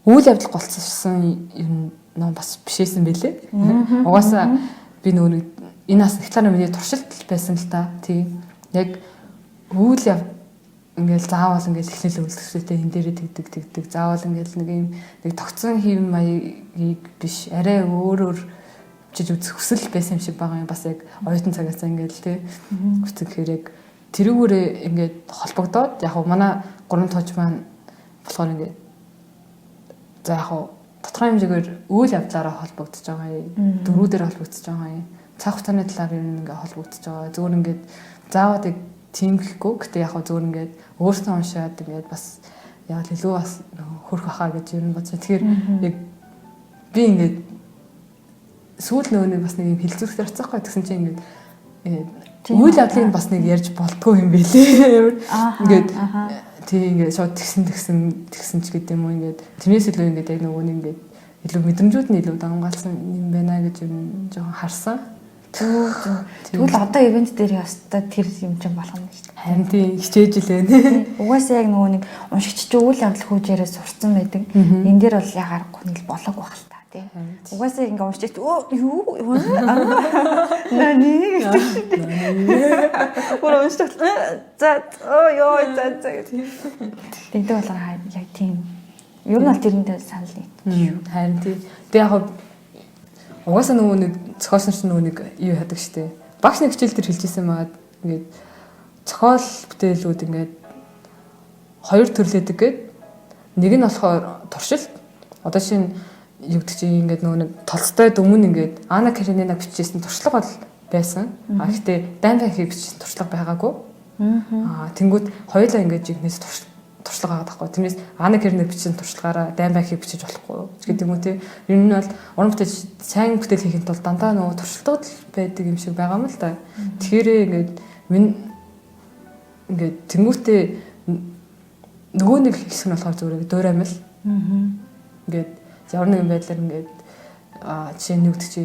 үйл явдал голцсон юм ном бас бишээсэн бэлээ. Угаасаа би нөгөө энэ бас ихлаар миний туршилт байсан л та. Тийм. Яг үйл ингээл заавал ингээл эхлэл үйлчлэгчтэй энэ дээрээ тэгдэг. Заавал ингээл нэг тогтсон хэв маягийг биш арай өөрөөр жиж үзэх хүсэл байсан юм шиг байгаа юм бас яг оюутан цагаас ингээл тий. Хүсэх хэрэг тэрүүгээрээ ингээд холбогдоод яг манай 3 тож маань болохоор ингээд за яг тодорхой хэмжээгээр үйл явдлаараа холбогдож байгаа юм. Дөрүүдээр холбогдож байгаа юм. Цаг хугацааны талаар ер нь ингээд холбогдож байгаа. Зүгээр ингээд заавал тийм гэхгүй. Гэтэ яг зүгээр ингээд өөртөө уншаад ингээд бас яг илүү бас хөрх бахаа гэж ер нь бодсон. Тэгэхээр яг би ингээд сүүл нөгөө бас нэг юм хилцүүрхтэй оцсоохгүй гэсэн чинь ингээд үйл явдлыг бас нэг ярьж болтгүй юм бэлээ. Ингээд тийм ингээд шууд тэгсэн ч гэдэг юм уу ингээд тэрнээс илүү ингээд яг нөгөө нэг ингээд илүү мэдрэмжүүд нь илүү давмгаалсан юм байна гэж юм жоохон харсан. Тэгвэл одоо ивент дээр ястаа тэр юм чинь болох юм шүү дээ. Харин тийм хичээж илээ. Угаасаа яг нөгөө нэг уншигч үйл явдал хүүжээрээ сурцсан байдаг. Энэ дээр бол яг аргагүй нэг болоог байх л та тий. Угаасаа ингээ уншиж юу нани бүр уншиж за ёо за тэгдэг болгоо яг тийм ер нь бол тэрэндээ санал нийт. Харин тийм. Тэг яг угаасаа нөгөө нэг зохиолч нар нөгөө нэг юу яадаг штэ. Багш нэг хичээл дээр хэлжсэн байгаа. Ингээд зохиол бүтээлүүд ингээд хоёр төрлөдөг гээд нэг нь болохоор туршилт. Одоо шинэ юу гэдэг чинь ингээд нөгөө нэг Толстой өмнө ингээд Анна Каренина бичсэн туршлага бол байсан. Гэхдээ Дайнбекийг бичсэн туршлага байгаагүй. Тэнгүүд хоёулаа ингээд жигнэс туршлага аваад байхгүй. Тэрнээс Анна Каренина бичсэн туршлагаараа Дайнбекийг бичиж болохгүй гэдэг юм уу те. Ер нь бол уран бүтээл сайн бүтээл хийхэд бол дандаа нөгөө туршлагууд байдаг юм шиг байгаа юм л да. Тэгэхээр ингээд тэнгүүтээ нөгөө нэг хэсэг нь болохоор зүгээр дуураймал. Ингээд ямар нэгэн байдлаар ингээд жишээ нь үгдчих чи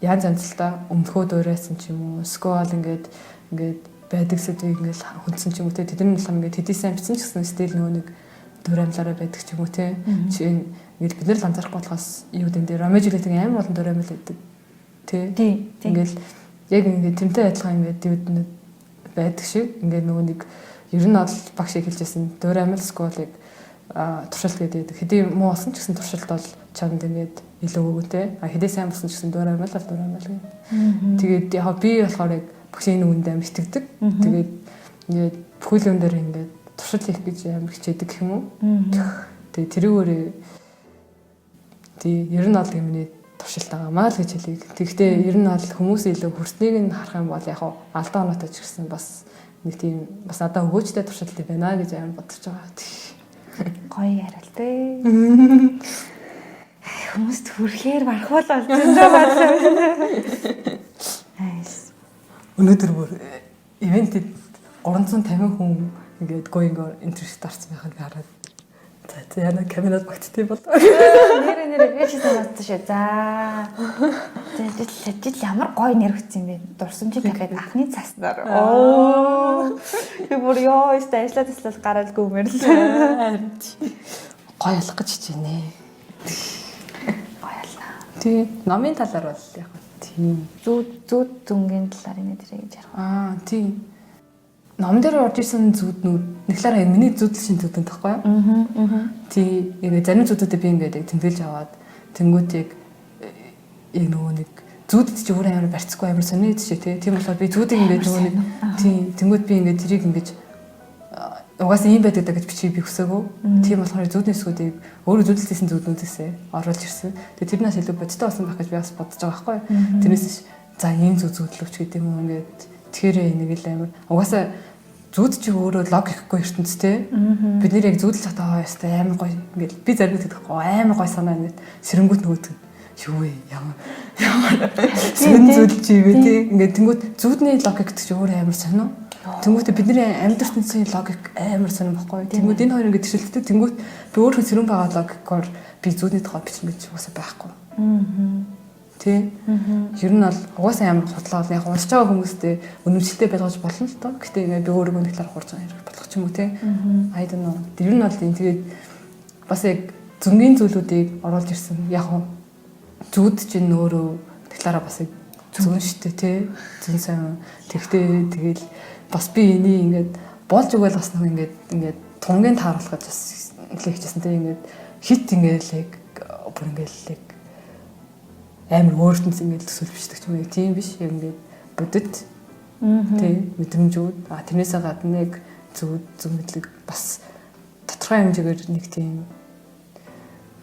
янз янз л та өмхөө дуурайсан ч юм уу скол ингээд байдаг сэдвийг ингээд хүндсэн ч юм уу те тэдний болохоор ингээд хэдий сайн бичсэн ч гэсэн стил нөгөө нэг дуураймлаараа байдаг ч юм уу те жишээ нь ингээд бид нар л анзаарахгүй болохоос юу гэдэг нь Ромео Жулиетийн амар олон дуураймал байдаг те ингээд яг ингээд тэрнтэй адилхан ингээд юуднууд байдаг шиг ингээд нөгөө нэг ер нь бол багш хэлжсэн дуураймал сколыг туршилт гэдэг. Хэдий муу болсон ч гэсэн туршилт бол чамд ингээд илүү өгөөтэй. Хэдий сайн болсон ч гэсэн дуураймал гэх. Тэгээд яг би болохоор яг багшийн нүгэнд амар итгэдэг. Тэгээд ингээд бүхэл юм дээр ингээд туршилт хийх гэж амар хичээдэг гэх юм уу. Тэгээд тэрүүгээрээ ер нь бол юмний туршилт байгаамаа л гэж хэлье. Тэгэхдээ ер нь бол хүмүүс илүү хүрснийг нь харах юм бол яг алдаа оноотой ч гэсэн бас нэг тийм бас надад өгөөжтэй туршилт байна гэж амар бодож байгаа. Гоё ярилтэй. Хүмүүст хүрхээр барах бол байна. Nice. Өнөөдөр бүр ивентэд 350 хүн ингээд going интервьюд орсон байхыг хараад. За яна камерад багтдээ бол. Нэр би ч санагдсан шүү. За. Жил ямар гоё нэр өгсөн юм бэ? Дурсамжийг дахиад анхны цаснаар. Би бүр ёо ихтэй ажиллаад гараалгүй юмэр л. Гоё ялах гэж хичээнэ. Гоё ялна. Тий, номын талаар бол яг тийм зүүд зүнгийн талаар энэ дэрэ гэж ярих. Тий. Ном дээр орж ирсэн зүуднүүд нэглээр яг миний зүудл шин зүудэнд тахгүй юу? Тий, яг зарим зүудүүдэд би ингээд яг тэмдэглэж аваад тэнгуут яг нөгөө нэг зүудэд чи өөр амар барьцгүй амар сонирд чи тий. Тийм болохоор би зүудийг ингээд нөгөө нэг тий тэнгуут би ингээд тэрийг ингээд угаасаа юм байдаг даа гэж бичиж би хүсээгүй. Тийм болохоор зүудний эсгүүдийг өөрөө зүудэлсэн зүуднүүдээсээ оруулж ирсэн. Тэгээ тэрнээс илүү бодтой болсон байх гэж би бас бодож байгаа байхгүй юу? Тэрнээс за ийм зүудлөвч гэдэг юм уу ингээд тэгэхээр нэг л амар угаасаа зүуд чи өөрөө логикгүй ертөнцтэй. Бид нэр яг зүудэлж хатаа ястай амар гоё ингээд би зарим гэдэг амар гоё санаа ингээд сэрэнгүүт нөгөөдөг. Юу вэ? Ямар зүудэлж ивэ тий. Ингээд тэнгүүт зүудний логик гэдэг чи өөрөө амар сонио. Тэнгүүт бидний амьдрал ертөнцийн логик амар сонио баггүй. Тэнгүүт энэ хоёр ингээд төшөлттэй тэнгүүт би өөрөө сэрэн байгаа логикоор би зүудний тухай бичнэ гэж угаасаа байхгүй. Тий. Ер нь бол угаасаа ямар хотлоо яг уншиж байгаа хүмүүстэй үнэмшилтэй байлгаж болно л доо. Гэтэ ингээд би өөрөө нэг талаар хурж байгаа хэрэг болох ч юм уу тий. I don't know. Ер нь бол тэгээд бас яг зүнгийн зүйлүүдийг оруулж ирсэн. Яг зүуд чинь өөрөө талаараа бас яг зүн штэ тий. Зүн сайн. Тэгтээ тэгэл бас би энийг ингээд болж өгөөл бас нэг ингээд тунгийн тааруулах гэж бас хэлчихсэн тий. Ингээд хит ингээд яг бүр ингээд амар өөртөнс ингээд төсөөлж бичдэг ч юм уу тийм биш яг ингээд бодит Тий, мэдрэмжүүд. Тэрнээсээ гадна яг зөв мэдлэг бас тодорхой хэмжээгээр нэг тийм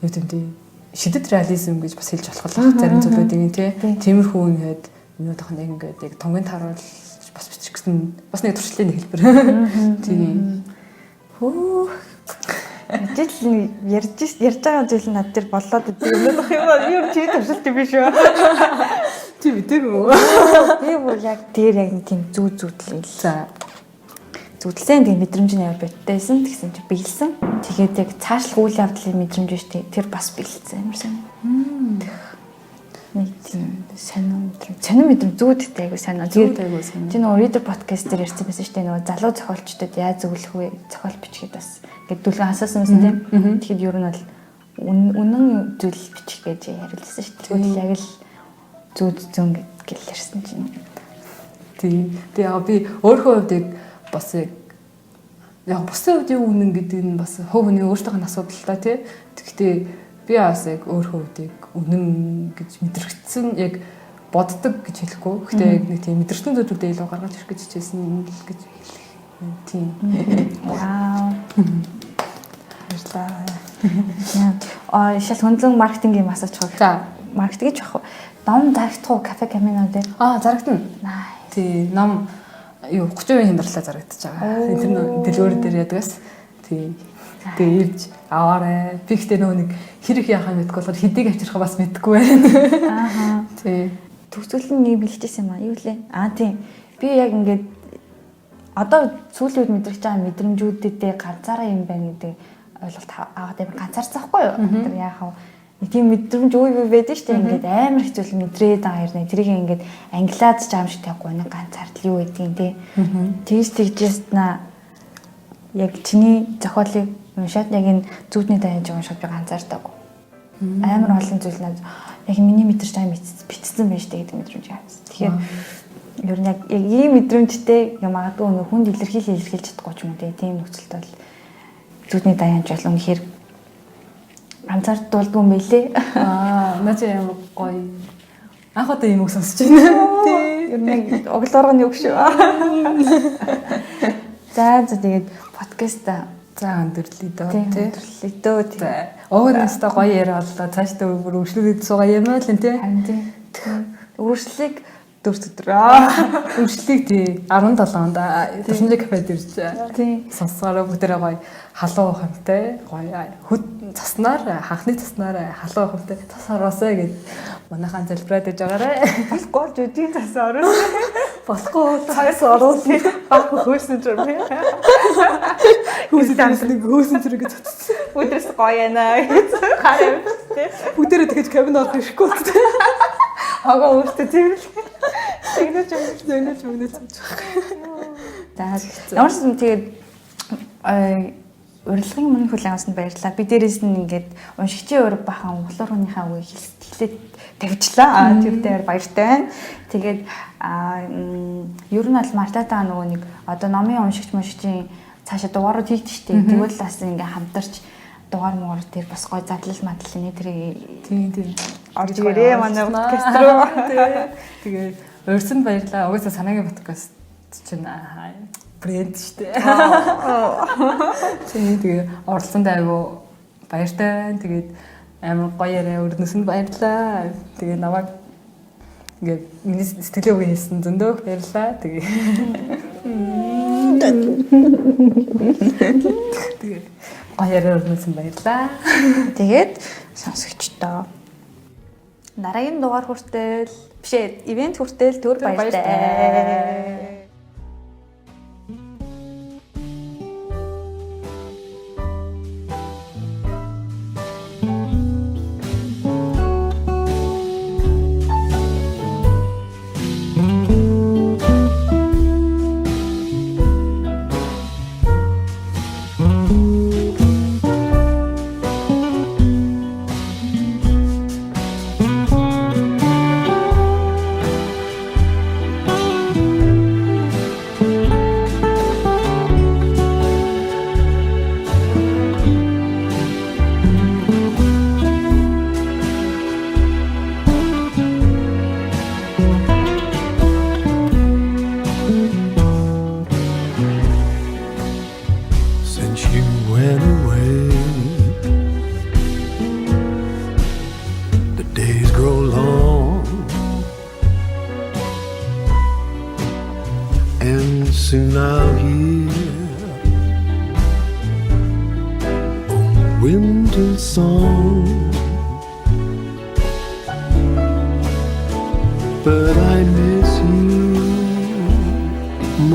юу гэмтэй шидэт реализм гэж бас хэлж болох зарим зүйлүүдийн тиймэрхүү ингээд юмудах нэг ингээд яг тонгийн тааруулж бас бичих гэсэн бас нэг туршлын нэг хэлбэр. Тийм. Жил ярьж байгаа зүйл над дээр болоод идэв юм байна. Юу чи туршилт юм биш үү? Чи мэдээгүй. Би бүр яг тэр яг тийм зүүдлээ. За. Зүтлсэн тийм мэдрэмж нь байтайсан тэгсэн чи биелсэн. Тэгээд яг цаашлах үйл явдлын мэдрэмж биш тэр бас биелсэн юмсан. Нэг тийм сонин мэдрэмж зүүдтэй айгу сонин. Тэгээд чи нөгөө reader podcast дээр ярьсан байсан шүү дээ. Нөгөө залуу зохиолчдод яаж зөвлөх вэ? Зохиол бичгээд бас гэдэг дүлгэн асуусан байсан тийм. Тэгэхэд ер нь бол үнэн зүйл бичих гэж ярилсан шүү дээ. Тэгвэл яг л зүүд зүүн гэж ярьсан чинь. Тийм. Тэгээ яг би өөрийнхөө хувьд бас яг бусдын хувьд юу үнэн гэдэг нь бас хувь хүний өөртөөх нь асуудал та тий. Гэхдээ би бас яг өөрийнхөө хувьд яг үнэн гэж мэдрэгдсэн яг боддог гэж хэлэхгүй. Гэхдээ яг нэг тийм мэдрэгдсэн зүйлүүдээ илүү гаргаж ирэх гэж хичээсэн л гэж хэлэх. Тийм. Вау. Баярлалаа. Шал хөндлөн маркетингийн асууж байгаа. За, маркетинг гэж явах. Ном зарагдах уу? Кафе камино дээр? Зарагдана. Тий, ном юу 30% хямдралаа зарагдаж байгаа. Тэр дэлгүүр дээр ядгаас тий. Тэгээ ирж аваарэ. Би ихтэй нэг хэрэг яхаа мэдгүй болохоор хэдийг авчрах бас мэдгүй байна. Тий. Төгсгөл нь бэлгэжсэн юм аа. Юу лээ? Тийм. Би яг ингээд одоо сүүлийн үед мэдрэж байгаа мэдрэмжүүдтэй ганцаараа юм байна гэдэг ойлголт аваад амар ганцаарцсан байхгүй юу? Тэр яахав тийм мэдрэмж үе байдаг шүү дээ. Ингээд амар их зүйл мэдрээд байгаа хэрнээ. Тэрийг ингээд англиад ч аим шиг тавихгүй нэг ганцаардл юу гэдгийг тий. Тэгжээс на яг чиний зохиолыг уншаад яг энэ зүудний дайнж уншаад би ганцаардаагүй. Амар олон зүйл надад яг миний мэдэрч байгаа бичсэн байж дээ гэдэг мэдрэмж авсан. Тэгэхээр ер нь яг ийм мэдрэмжтэй юм магадгүй хүнд илэрхийлж чадахгүй ч юм уу тийм нөхцөлд бол зүудний дайнж бол үнэхээр ганцаард дуулдгүй юм байлээ. Наач ямар гоё. Анх удаа юм уу сонсож байна. Тий. Ер нь оглооргоны үг шүү. За тэгээд подкаст өндөрлөе дөө тий. Өндөрлөе дөө тий. Өөдөөсөө гоё яриа боллоо. Цаашдаа бүр өргөжлүүлээд суугаа юм аа л тий. Харин тий. Өргөжлөлийг 4 өдөр. Өргөжлөлийг тий 17 онд Тушинжи кафед ирж тий. Сонсгороо бүгдээрээ гоё халуун ухамтай гоё заснаар ханхны заснаар халуун ухамтай цас ороосаа гэд манайхан залбираад иж байгаарэ. Болохгүй ч үдийн цас ороо. Болохгүй цаас ороо. Баг хөөсөн юм. Хөөсөн зэрэг цацсан. Өдрөөс гоё яана гэж харав тий. Бүгдээрээ тэгэж кабин орох хэрэггүй. Хага өөртөө тийм л. Тэгнэж өгнөж. За ямар ч юм тэгээд урилгын мөн хүлээсэнд баярлалаа. Би дээрээс нь ингээд уншигчийн өр бахан монголынхаа үгийг хэлээд тавьчлаа. Тэр дээр баяртай байна. Тэгээд ер нь бол мартатаа нөгөө нэг одоо номын уншигчийн цаашаа дугаарууд хийдэг штеп. Тэгвэл бас ингээ хамтарч дугаар муур дээр бас гой задлал мадлал нэ тэрийг тийм орж ирээ манай подкаст руу. Тэгээд урьсанд баярлалаа. Угаасаа санаагийн подкаст чинь брэнд штэ. Тэгээ оролцсонд айгу баяртай. Тэгээд амар гоё яриа өрнөсөнд баярлалаа. Тэгээ намайг ингээд миний сэтгэлээ үг хэлсэн зөндөө баярлалаа. Тэгээ гоё яриа өрнөсөн баярлалаа. Тэгээд сонсогчдоо дараагийн дугаар хүртэл бишээ ивент хүртэл түр баяртай. went away. The days grow long, and soon I'll hear a winter song. But I miss you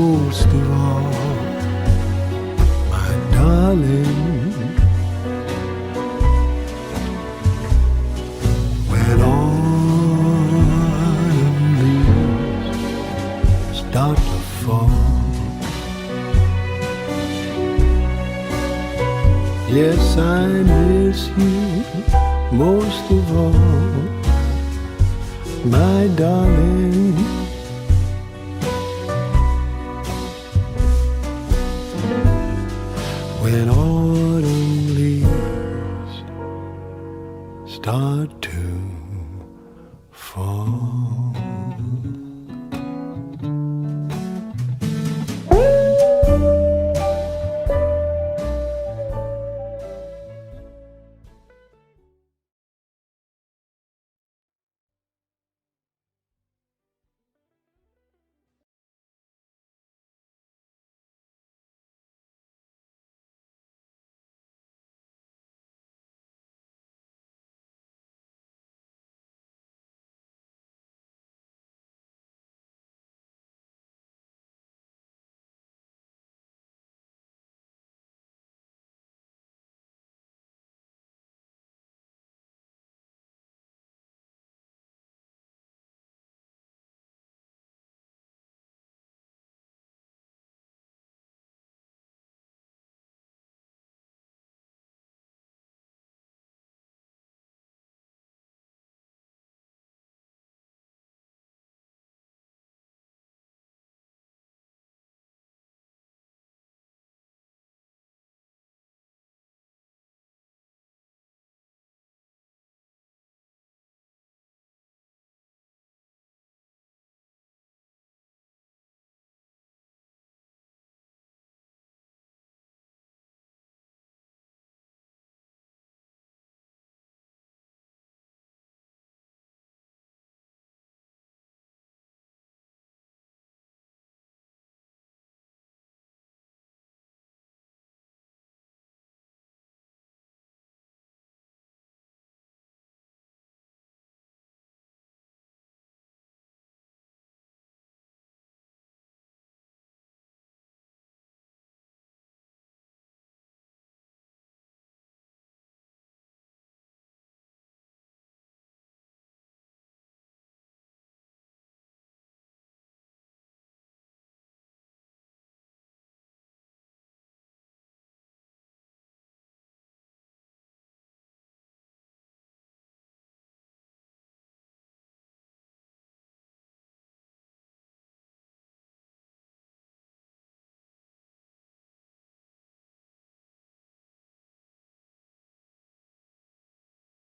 most of all, my darling. When autumn leaves start to fall, yes, I miss you most of all, my darling. When autumn leaves start